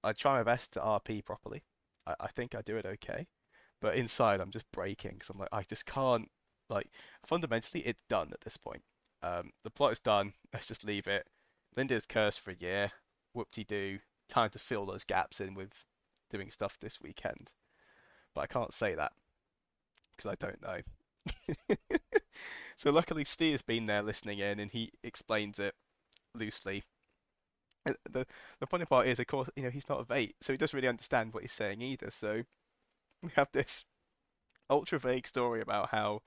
I try my best to RP properly. I think I do it okay, but inside I'm just breaking because I'm like I just can't like fundamentally it's done at this point. The plot is done. Let's just leave it. Lindir's cursed for a year. Whoop-de-doo. Time to fill those gaps in with doing stuff this weekend. But I can't say that because I don't know. So luckily Steve's been there listening in and he explains it loosely. The funny part is, of course, he's not a vape, so he doesn't really understand what he's saying either. So we have this ultra vague story about how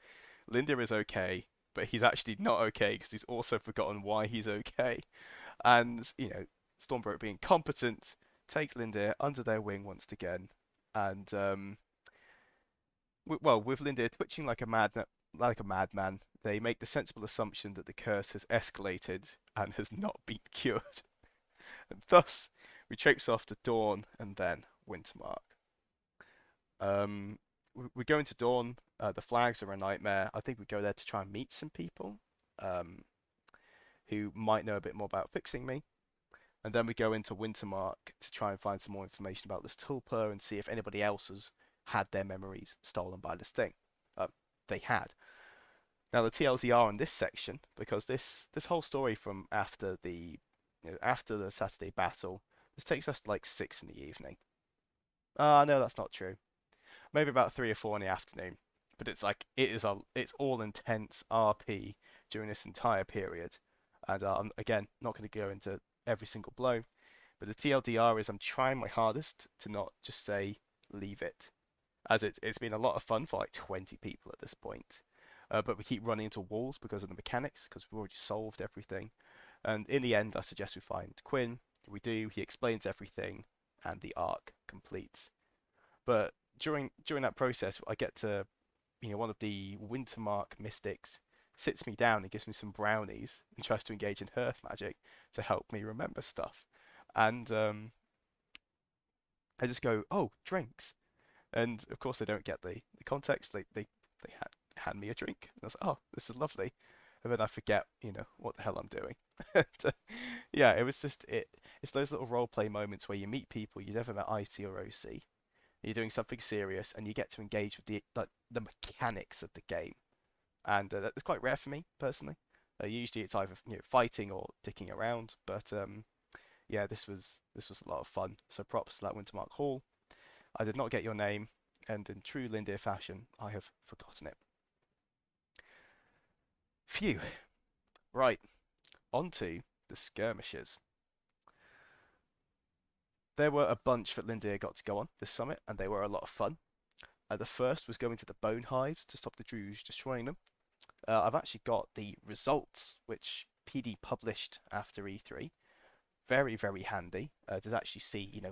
Lindir is okay, but he's actually not okay because he's also forgotten why he's okay. And Stormbreaker being competent take Lindir under their wing once again, and with Lindir twitching like a madman, they make the sensible assumption that the curse has escalated and has not been cured. And thus, we traipse off to Dawn and then Wintermark. We go into Dawn. The flags are a nightmare. I think we go there to try and meet some people um, who might know a bit more about fixing me. And then we go into Wintermark to try and find some more information about this Tulpa and see if anybody else has had their memories stolen by this thing. They had. Now the TLDR in this section, because this whole story from after the Saturday battle, this takes us to like 6 in the evening. Ah, no, that's not true. Maybe about 3 or 4 in the afternoon. But it's like it's all intense RP during this entire period. And I'm again not going to go into every single blow, but the TLDR is I'm trying my hardest to not just say leave it, as it's been a lot of fun for like 20 people at this point. But we keep running into walls because of the mechanics, because we've already solved everything. And in the end, I suggest we find Quinn. We do. He explains everything, and the arc completes. But during that process, I get to, one of the Wintermark mystics sits me down and gives me some brownies and tries to engage in hearth magic to help me remember stuff. And I just go, oh, drinks. And of course, they don't get the context. They hand me a drink. And I was like, oh, this is lovely. And then I forget, what the hell I'm doing. And, yeah, it was just it. It's those little role play moments where you meet people you never met IC or OC. You're doing something serious, and you get to engage with the mechanics of the game, and that's quite rare for me personally. Usually, it's either fighting or dicking around. But yeah, this was a lot of fun. So props to that Wintermark Hall. I did not get your name, and in true Lindir fashion, I have forgotten it. Phew. Right, on to the skirmishes. There were a bunch that Lindir got to go on this summit, and they were a lot of fun. The first was going to the bone hives to stop the Druze destroying them. I've actually got the results, which PD published after E3. Very, very handy to actually see.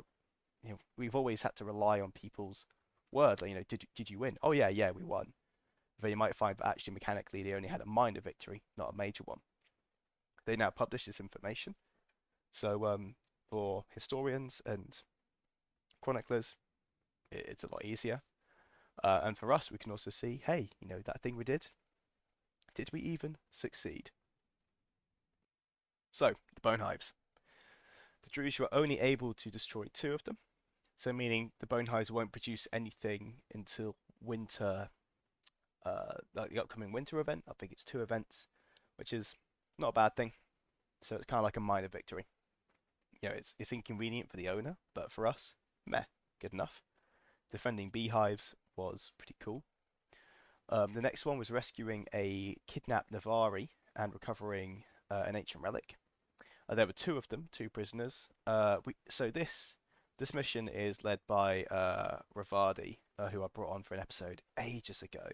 We've always had to rely on people's word. Like, did you win? Oh yeah, yeah, we won. But you might find that actually mechanically they only had a minor victory, not a major one. They now publish this information, so for historians and chroniclers, it's a lot easier. And for us, we can also see, hey, that thing we did we even succeed? So, the bone hives. The Druze were only able to destroy 2 of them, so meaning the bone hives won't produce anything until winter, like the upcoming winter event. I think it's 2 events, which is not a bad thing. So it's kind of like a minor victory. It's inconvenient for the owner, but for us, meh, good enough. Defending beehives was pretty cool. The next one was rescuing a kidnapped Navari and recovering an ancient relic. There were 2 of them, 2 prisoners. So this This mission is led by Ravadi, who I brought on for an episode ages ago,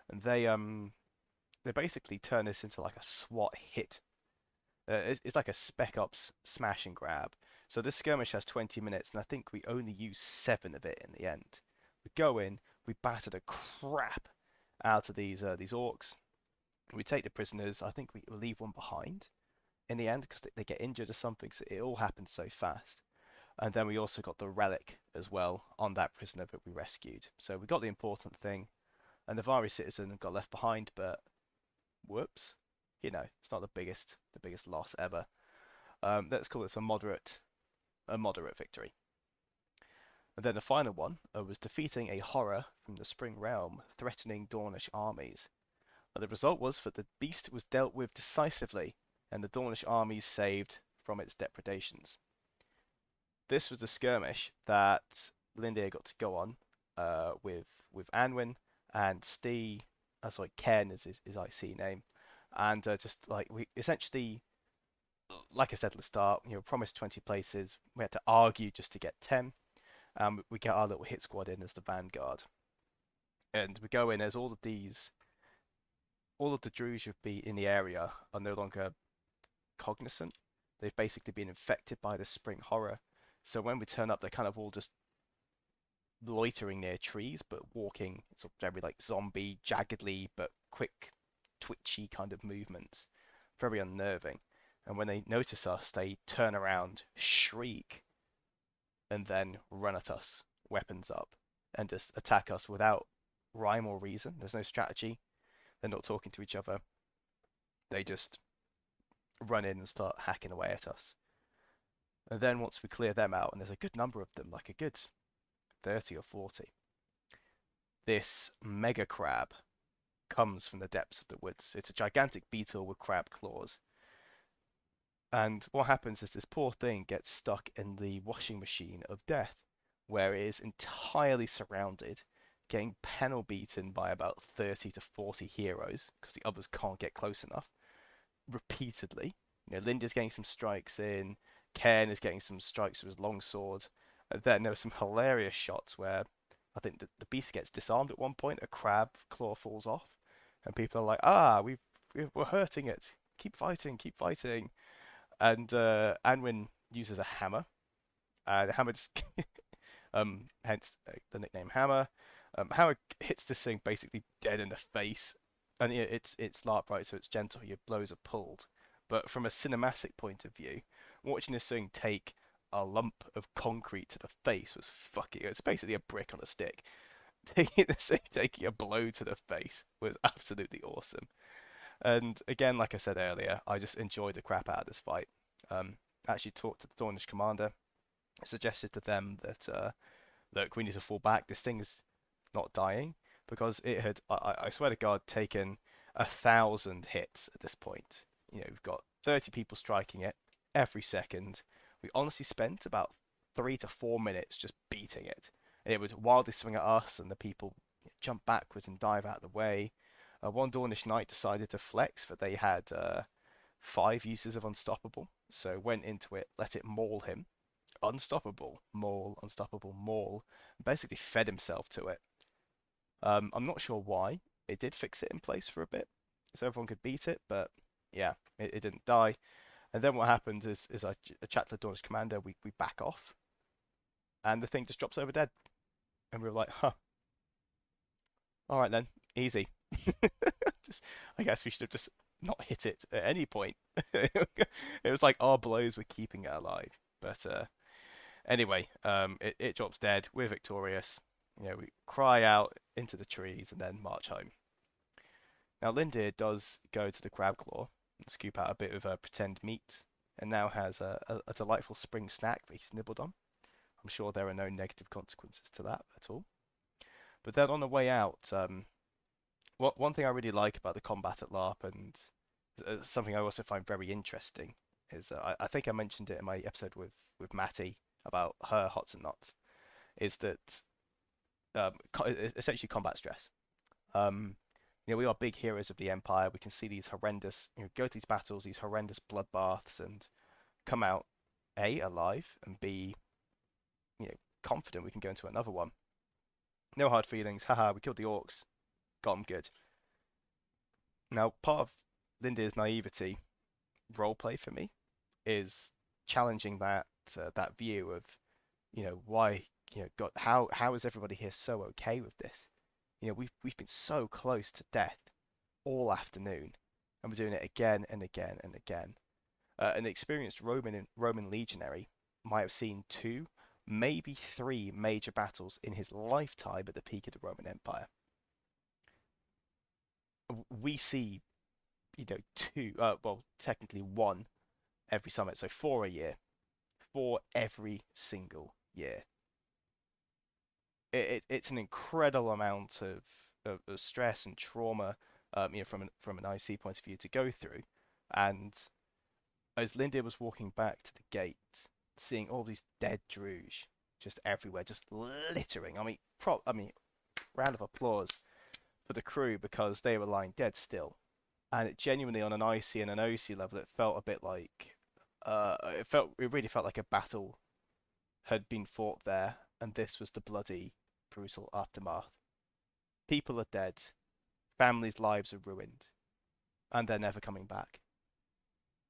and they basically turn this into like a SWAT hit. It's like a Spec Ops smash and grab. So this skirmish has 20 minutes, and I think we only use 7 of it in the end. We go in, we batter the crap out of these orcs. We take the prisoners. I think we leave one behind in the end because they get injured or something. So it all happens so fast. And then we also got the relic as well on that prisoner that we rescued. So we got the important thing, and the Vari citizen got left behind, but whoops, it's not the biggest loss ever. Let's call this a moderate victory. And then the final one was defeating a horror from the Spring Realm, threatening Dornish armies. And the result was that the beast was dealt with decisively, and the Dornish armies saved from its depredations. This was the skirmish that Lindir got to go on with Anwin and Stee. Sorry, Ken is his IC name, and just like we essentially, like I said at the start, promised 20 places. We had to argue just to get 10. We get our little hit squad in as the vanguard, and we go in as all of the Druze you'd be in the area are no longer cognizant. They've basically been infected by the spring horror. So when we turn up, they're kind of all just loitering near trees, but walking sort of very like zombie, jaggedly but quick, twitchy kind of movements. Very unnerving. And when they notice us, they turn around, shriek, and then run at us, weapons up, and just attack us without rhyme or reason. There's no strategy. They're not talking to each other. They just run in and start hacking away at us. And then once we clear them out, and there's a good number of them, like a good 30 or 40, this mega crab comes from the depths of the woods. It's a gigantic beetle with crab claws. And what happens is this poor thing gets stuck in the washing machine of death, where it is entirely surrounded, getting panel beaten by about 30 to 40 heroes, because the others can't get close enough, repeatedly. Linda's getting some strikes in, Ken is getting some strikes with his longsword, and then there were some hilarious shots where I think the beast gets disarmed at one point, a crab claw falls off, and people are like, we're hurting it, keep fighting, keep fighting. And Anwin uses a hammer, and the hammer just hence the nickname Hammer. Hammer hits this thing basically dead in the face, and it's LARP, right, so it's gentle. Your blows are pulled, but from a cinematic point of view, watching this thing take a lump of concrete to the face was fucking. It's basically a brick on a stick. Taking a blow to the face was absolutely awesome. And again, like I said earlier, I just enjoyed the crap out of this fight. Actually talked to the Dornish commander, suggested to them that look, we need to fall back. This thing's not dying because it had, I swear to God, taken 1,000 hits at this point. We've got 30 people striking it every second. We honestly spent about 3 to 4 minutes just beating it. And it would wildly swing at us, and the people jump backwards and dive out of the way. One Dornish knight decided to flex that they had 5 uses of Unstoppable, so went into it, let it maul him. Unstoppable, maul, unstoppable, maul. Basically fed himself to it. I'm not sure why. It did fix it in place for a bit, so everyone could beat it, but yeah, it didn't die. And then what happens is I chat to the Dornish commander, we back off, and the thing just drops over dead. And we were like, huh, alright then, easy. I guess we should have just not hit it at any point. It was like our blows were keeping it alive. But anyway, it drops dead. We're victorious. We cry out into the trees and then march home. Now Lindir does go to the crab claw and scoop out a bit of pretend meat, and now has a delightful spring snack that he's nibbled on. I'm sure there are no negative consequences to that at all. But then on the way out, one thing I really like about the combat at LARP, and something I also find very interesting, is I think I mentioned it in my episode with Matty about her Hots&Nots, is that essentially combat stress. We are big heroes of the Empire. We can see these horrendous, go to these battles, these horrendous bloodbaths, and come out A, alive, and B, confident we can go into another one. No hard feelings. Haha, we killed the orcs. Got 'em good. Now, part of Lindir's naivety roleplay for me is challenging that view of, why, God, how is everybody here so okay with this? We've been so close to death all afternoon, and we're doing it again and again and again. An experienced Roman legionary might have seen two, maybe three major battles in his lifetime at the peak of the Roman Empire. We see, two, well, technically one every summit, so four a year, four every single year. It's an incredible amount of stress and trauma, from an IC point of view to go through. And as Lindir was walking back to the gate, seeing all these dead Druge just everywhere, just littering. Round of applause for the crew because they were lying dead still. And it genuinely, on an IC and an OC level, it felt a bit like, it really felt like a battle had been fought there, and this was the bloody, brutal aftermath. People are dead, families' lives are ruined, and they're never coming back.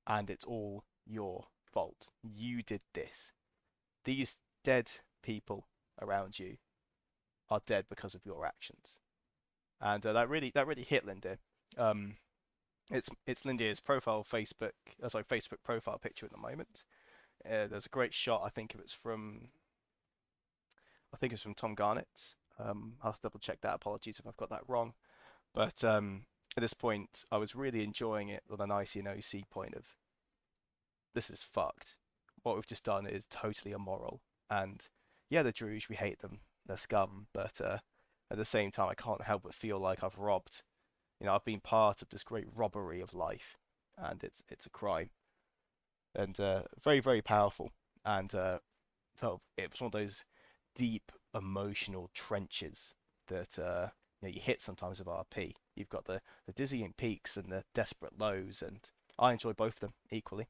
And it's all your fault. You did this. These dead people around you are dead because of your actions. And that really hit Lindir. Um, it's Lindir's Facebook profile picture at the moment. There's a great shot. I think it's from Tom Garnett. I'll have to double check that. Apologies if I've got that wrong. But at this point, I was really enjoying it with an IC and OC point of, this is fucked. What we've just done is totally immoral. And yeah, the Druge, we hate them. They're scum. But at the same time, I can't help but feel like I've robbed. I've been part of this great robbery of life, and it's a crime. And very, very powerful. And felt it was one of those deep emotional trenches that you hit sometimes with RP. You've got the dizzying peaks and the desperate lows, and I enjoy both of them equally.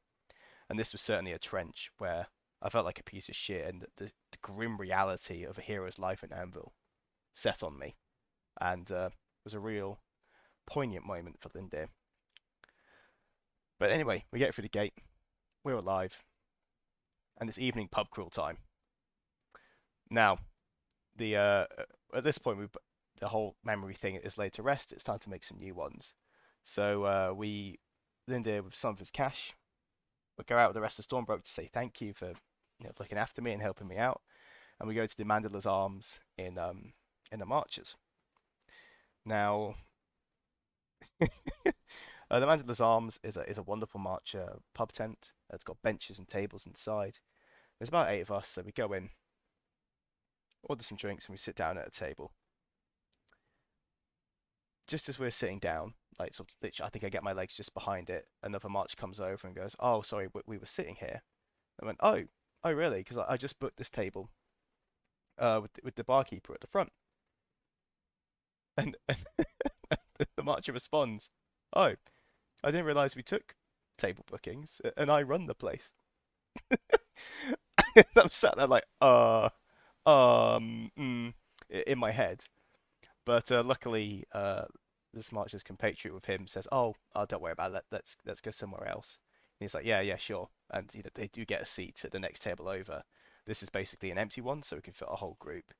And this was certainly a trench where I felt like a piece of shit, and the grim reality of a hero's life in Anvil set on me, and was a real poignant moment for Lindir. But anyway, we get through the gate, we're alive, and it's evening pub crawl time. Now, the at this point, the whole memory thing is laid to rest. It's time to make some new ones. So Lindir, with some of his cash, we go out with the rest of Stormbroke to say thank you for looking after me and helping me out, and we go to the Mandela's Arms in the Marches. Now, the Mandela's Arms is a wonderful March pub tent. It's got benches and tables inside. There's about eight of us, so we go in, order some drinks, and we sit down at a table. Just as we're sitting down, like sort of, literally, I think I get my legs just behind it. Another March comes over and goes, "Oh, sorry, we were sitting here." I went, "Oh, really?" Because I just booked this table with the barkeeper at the front, and the Marcher responds, "Oh, I didn't realize we took table bookings, and I run the place." I'm sat there like, in my head. But luckily, this Marcher's compatriot with him says, "Oh, don't worry about it. Let's go somewhere else." And he's like, "Yeah, yeah, sure." And they do get a seat at the next table over. This is basically an empty one, so we can fit a whole group.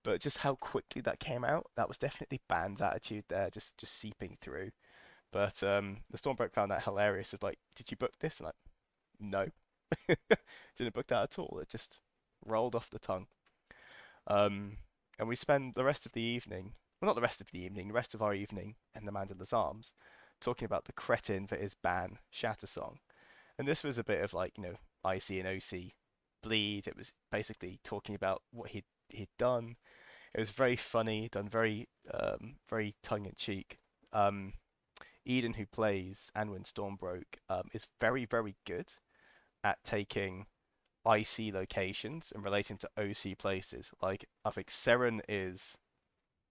But just how quickly that came out, that was definitely Band's attitude there, just seeping through. But the Stormbreak found that hilarious. Of like, "Did you book this?" And like, "No, didn't book that at all. It just rolled off the tongue." And we spend the rest of the evening, well, not the rest of the evening, the rest of our evening in the Mandela's Arms, talking about the cretin for his ban Shatter Song. And this was a bit of like, IC and OC bleed. It was basically talking about what he'd done. It was very funny, done very very tongue in cheek. Eden, who plays Anwin Stormbroke, is very, very good at taking IC locations and relating to OC places. Like, I think Seren is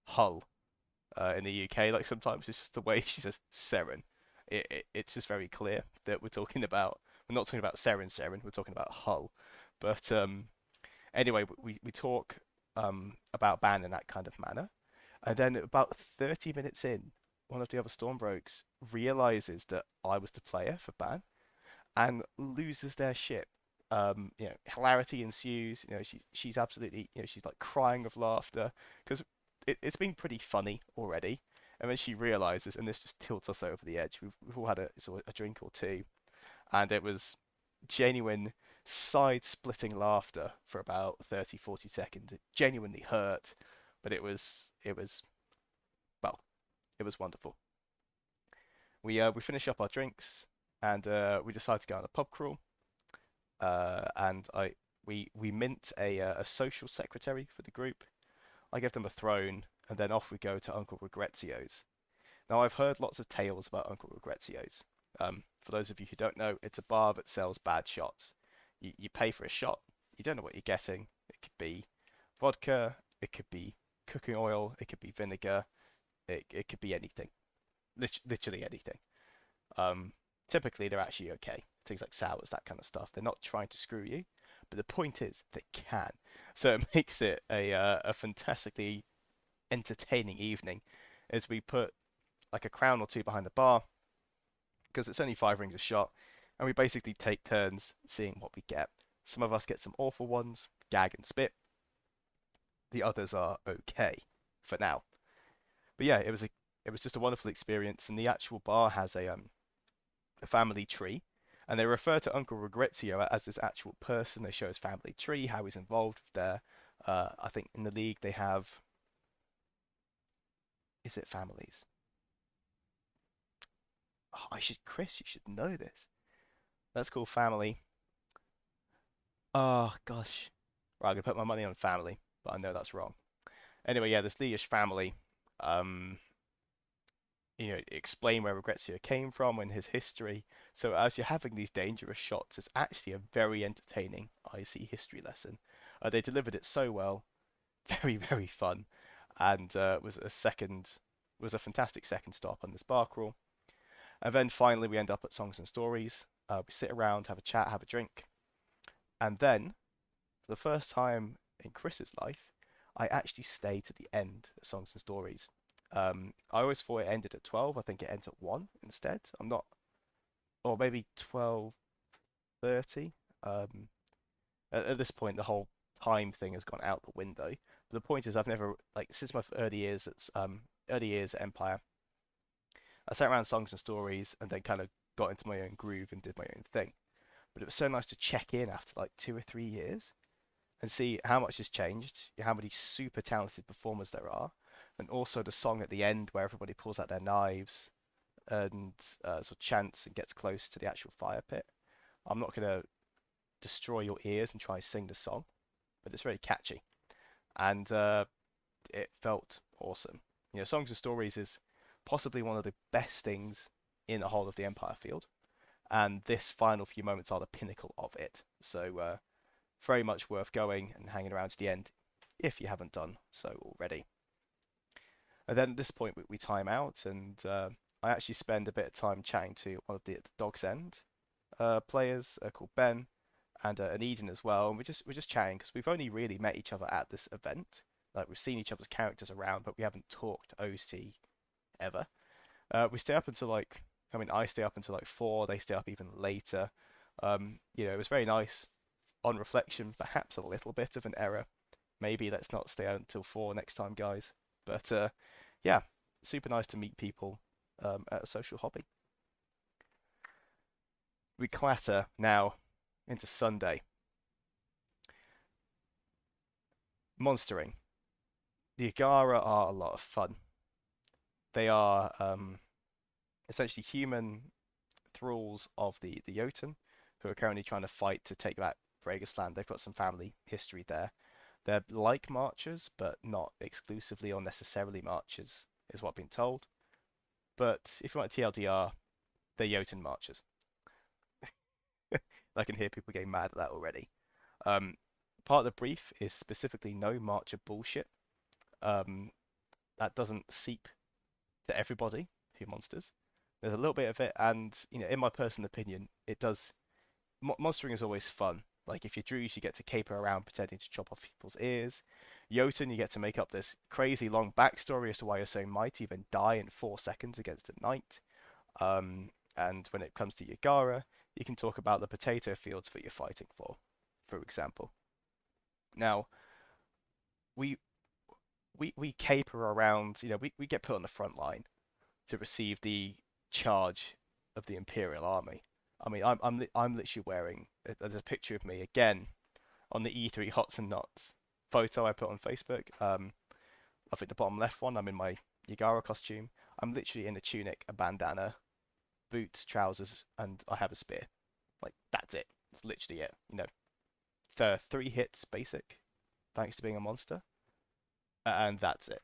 Hull in the UK. Like, sometimes it's just the way she says Seren. It's just very clear that we're not talking about Seren, we're talking about Hull. But Anyway, we talk about ban in that kind of manner, and then about 30 minutes in, one of the other Stormbrokes realizes that I was the player for ban and loses their shit. Hilarity ensues. She's absolutely, she's like crying of laughter because it's been pretty funny already. And then she realizes, and this just tilts us over the edge. We've all had a drink or two, and it was genuine side-splitting laughter for about 30, 40 seconds. It genuinely hurt, but well, it was wonderful. We finish up our drinks, and we decide to go on a pub crawl. And we mint a social secretary for the group. I give them a throne, and then off we go to Uncle Regretio's. Now I've heard lots of tales about Uncle Regretio's. For those of you who don't know, it's a bar that sells bad shots. You pay for a shot, you don't know what you're getting. It could be vodka, it could be cooking oil, it could be vinegar, it could be anything. Literally anything. Um, Typically, they're actually okay. Things like sours, that kind of stuff. They're not trying to screw you, but the point is they can. So it makes it a fantastically entertaining evening as we put like a crown or two behind the bar because it's only 5 rings a shot, and we basically take turns seeing what we get. Some of us get some awful ones, gag and spit. The others are okay for now. But yeah, it was just a wonderful experience, and the actual bar has a family tree, and they refer to Uncle Regretio as this actual person. They show his family tree, how he's involved with their. I think in the league they have. Is it families? Oh, Chris, you should know this. Let's call family. Oh gosh, right, I'm gonna put my money on family, but I know that's wrong. Anyway, yeah, this Leash family. Um, explain where Regretio came from and his history. So as you're having these dangerous shots, it's actually a very entertaining IC history lesson. They delivered it so well, very very fun, and was a fantastic second stop on this bar crawl. And then finally we end up at Songs and Stories. We sit around, have a chat, have a drink, and then for the first time in Chris's life, I actually stay to the end of Songs and Stories. I always thought it ended at 12. I think it ends at 1 instead. I'm not, or maybe 12:30. Um, at this point, the whole time thing has gone out the window. But the point is, I've never like since my early years at Empire, I sat around Songs and Stories and then kind of got into my own groove and did my own thing. But it was so nice to check in after like 2 or 3 years and see how much has changed, how many super talented performers there are, and also the song at the end where everybody pulls out their knives and sort of chants and gets close to the actual fire pit. I'm not going to destroy your ears and try and sing the song, but it's very catchy, and it felt awesome. Songs and Stories is possibly one of the best things in the whole of the Empire field, and this final few moments are the pinnacle of it. So very much worth going and hanging around to the end if you haven't done so already. And then at this point we time out, and I actually spend a bit of time chatting to one of the Dog's End players called Ben and Eden as well, and we're just chatting because we've only really met each other at this event. Like we've seen each other's characters around, but we haven't talked OC ever. We stay up until like, I mean, I stay up until like 4. They stay up even later. It was very nice. On reflection, perhaps a little bit of an error. Maybe let's not stay out until 4 next time, guys. But yeah, super nice to meet people at a social hobby. We clatter now into Sunday. Monstering. The Agara are a lot of fun. They are essentially human thralls of the Jotun, who are currently trying to fight to take back Bregasland. They've got some family history there. They're like marchers, but not exclusively or necessarily marchers, is what I've been told. But if you want TLDR, they're Jotun marchers. I can hear people getting mad at that already. Um, Part of the brief is specifically no marcher bullshit. Um, that doesn't seep to everybody who monsters. There's a little bit of it, and in my personal opinion, it does. Monstering is always fun, Like if you're Druze, you get to caper around pretending to chop off people's ears. Jotun, you get to make up this crazy long backstory as to why you're so mighty, then die in 4 seconds against a knight. And when it comes to Yagara, you can talk about the potato fields that you're fighting for example. Now, we we caper around, we get put on the front line to receive the charge of the Imperial Army. I mean, I'm literally wearing there's a picture of me again on the E3 Hots&Nots photo I put on Facebook. I think the bottom left one, I'm in my Yagara costume. I'm literally in a tunic, a bandana, boots, trousers, and I have a spear. Like that's it. That's literally it. Three hits basic, thanks to being a monster, and that's it.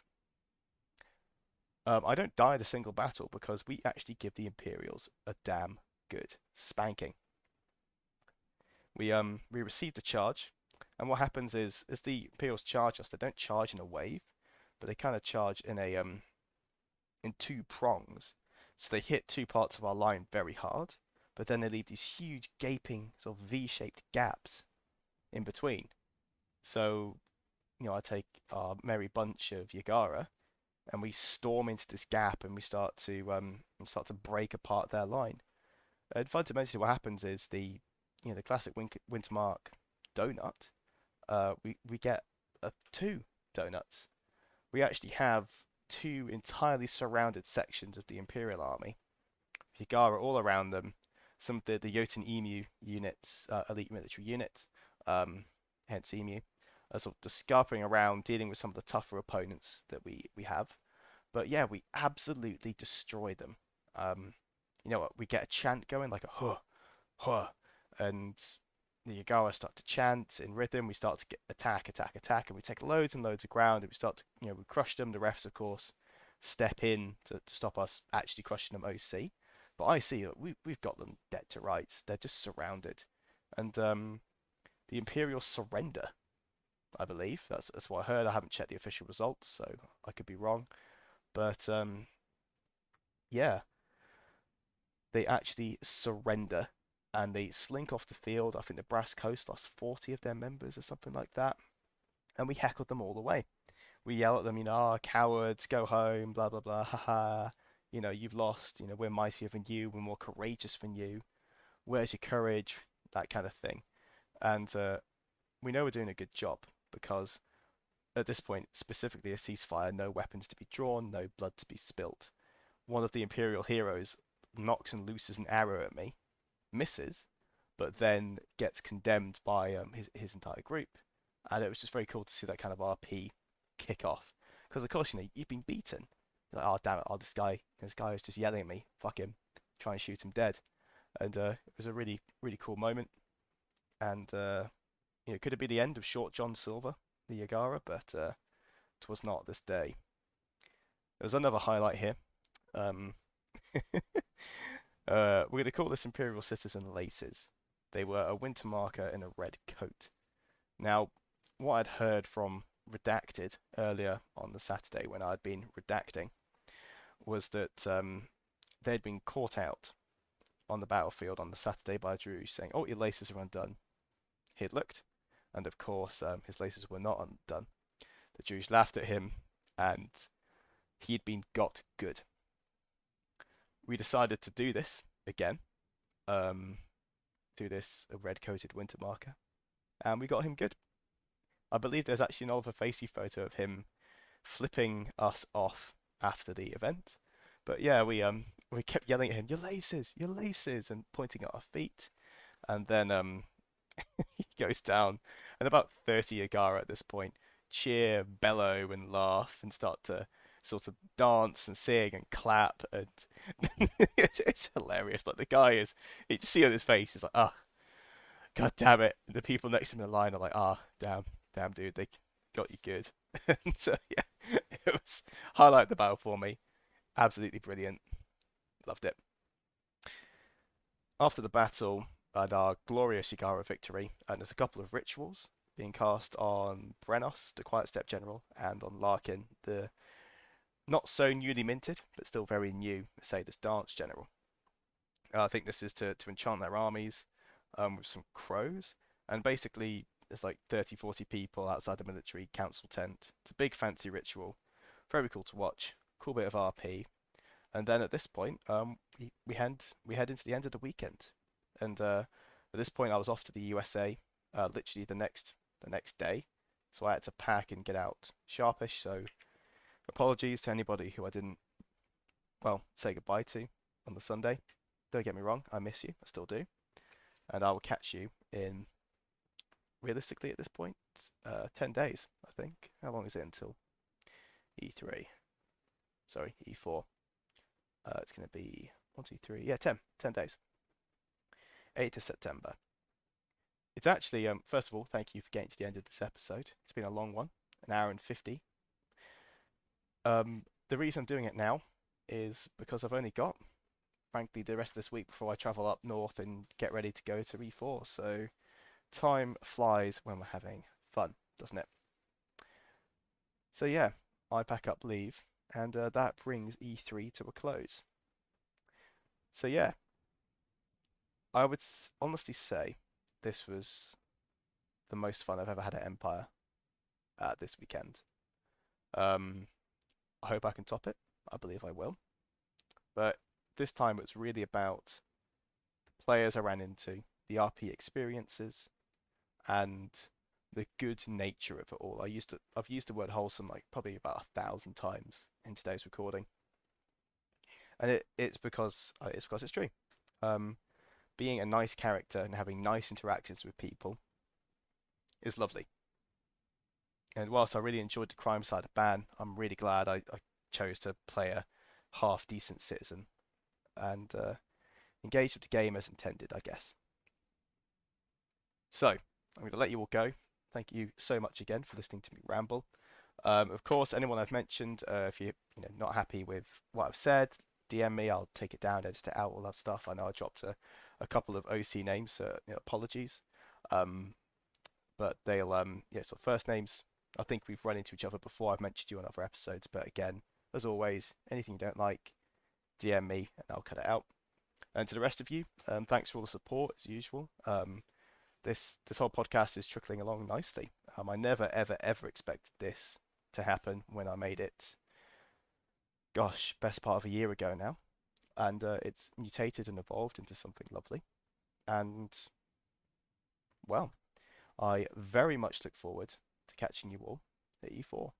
I don't die in a single battle because we actually give the Imperials a damn good spanking. We receive the charge, and what happens is as the Imperials charge us, they don't charge in a wave, but they kind of charge in two prongs. So they hit two parts of our line very hard, but then they leave these huge gaping sort of V-shaped gaps in between. So, I take our merry bunch of Yagara and we storm into this gap and we start to break apart their line. And fundamentally, what happens is the classic Wintermark donut. We get two donuts. We actually have two entirely surrounded sections of the Imperial Army. Yagara all around them. Some of the Jotun Emu units, elite military units, hence Emu, are sort of scarpering around, dealing with some of the tougher opponents that we have. But yeah, we absolutely destroy them. You know what? We get a chant going, like a huh, huh, and the Yagara start to chant in rhythm. We start to get attack, attack, attack, and we take loads and loads of ground. And we start to, we crush them. The refs, of course, step in to stop us actually crushing them OC. But I see we've got them dead to rights. They're just surrounded, and the Imperials surrender. I believe that's what I heard. I haven't checked the official results, so I could be wrong. But yeah, they actually surrender and they slink off the field. I think the Brass Coast lost 40 of their members or something like that, and we heckled them all the way. We yell at them, cowards, go home, blah blah blah, haha. You've lost. We're mightier than you. We're more courageous than you. Where's your courage? That kind of thing. And we know we're doing a good job because at this point, specifically a ceasefire, no weapons to be drawn, no blood to be spilt. One of the Imperial heroes knocks and looses an arrow at me, misses, but then gets condemned by his entire group. And it was just very cool to see that kind of RP kick off. Because of course, you've been beaten. You're like, oh damn it, this guy is just yelling at me. Fuck him. Try and shoot him dead. And it was a really, really cool moment. And could it be the end of Short John Silver, the Yagara? But it was not this day. There's another highlight here. We're going to call this Imperial Citizen Laces. They were a winter marker in a red coat. Now, what I'd heard from Redacted earlier on the Saturday when I'd been redacting was that they'd been caught out on the battlefield on the Saturday by Druze saying, "Oh, your laces are undone." He'd looked, and of course his laces were not undone. The Druze laughed at him, and he'd been got good. We decided to do this again, do this a red-coated winter marker, and we got him good. I believe there's actually an Oliver Facey photo of him flipping us off after the event. But yeah, we kept yelling at him, your laces," and pointing at our feet. And then he goes down, and about 30 Yagara at this point cheer, bellow, and laugh, and start to sort of dance and sing and clap, and it's hilarious. Like the guy you just see on his face, he's like, "Ah, oh, god damn it!" The people next to him in the line are like, "Ah, oh, damn, dude, they got you good." And so yeah, it was highlight the battle for me. Absolutely brilliant. Loved it. After the battle and our glorious Yagara victory, and there's a couple of rituals being cast on Brenos, the Quiet Step General, and on Larkin, the not so newly minted, but still very new Mercedes Dance General. I think this is to enchant their armies with some crows. And basically, there's like 30, 40 people outside the military council tent. It's a big fancy ritual, very cool to watch. Cool bit of RP. And then at this point, we head into the end of the weekend. And at this point, I was off to the USA, literally the next day. So I had to pack and get out sharpish. So apologies to anybody who I didn't, well, say goodbye to on the Sunday. Don't get me wrong, I miss you, I still do. And I will catch you in, realistically at this point, 10 days, I think. How long is it until E3? Sorry, E4. It's going to be 1, 2, 3, yeah, 10 days. 8th of September. It's actually, first of all, thank you for getting to the end of this episode. It's been a long one, an hour and 50. The reason I'm doing it now is because I've only got, frankly, the rest of this week before I travel up north and get ready to go to E4. So time flies when we're having fun, doesn't it? So yeah, I pack up, leave, and that brings E3 to a close. So yeah, I would honestly say this was the most fun I've ever had at Empire this weekend. Um, I hope I can top it. I believe I will. But this time it's really about the players I ran into, the RP experiences, and the good nature of it all. I've used the word wholesome like probably about 1,000 times in today's recording, and it's because it's true. Um, Being a nice character and having nice interactions with people is lovely. And whilst I really enjoyed the crime side of ban, I'm really glad I chose to play a half decent citizen and engage with the game as intended, I guess. So I'm going to let you all go. Thank you so much again for listening to me ramble. Of course, anyone I've mentioned, if you're not happy with what I've said, DM me. I'll take it down, edit it out, all that stuff. I know I dropped a couple of OC names, so apologies. Um, but they'll yeah. So first names. I think we've run into each other before. I've mentioned you on other episodes, but again, as always, anything you don't like, DM me and I'll cut it out. And to the rest of you, thanks for all the support as usual. This whole podcast is trickling along nicely. I never ever ever expected this to happen when I made it. Gosh, best part of a year ago now, and it's mutated and evolved into something lovely. And well, I very much look forward to catching you all at E4.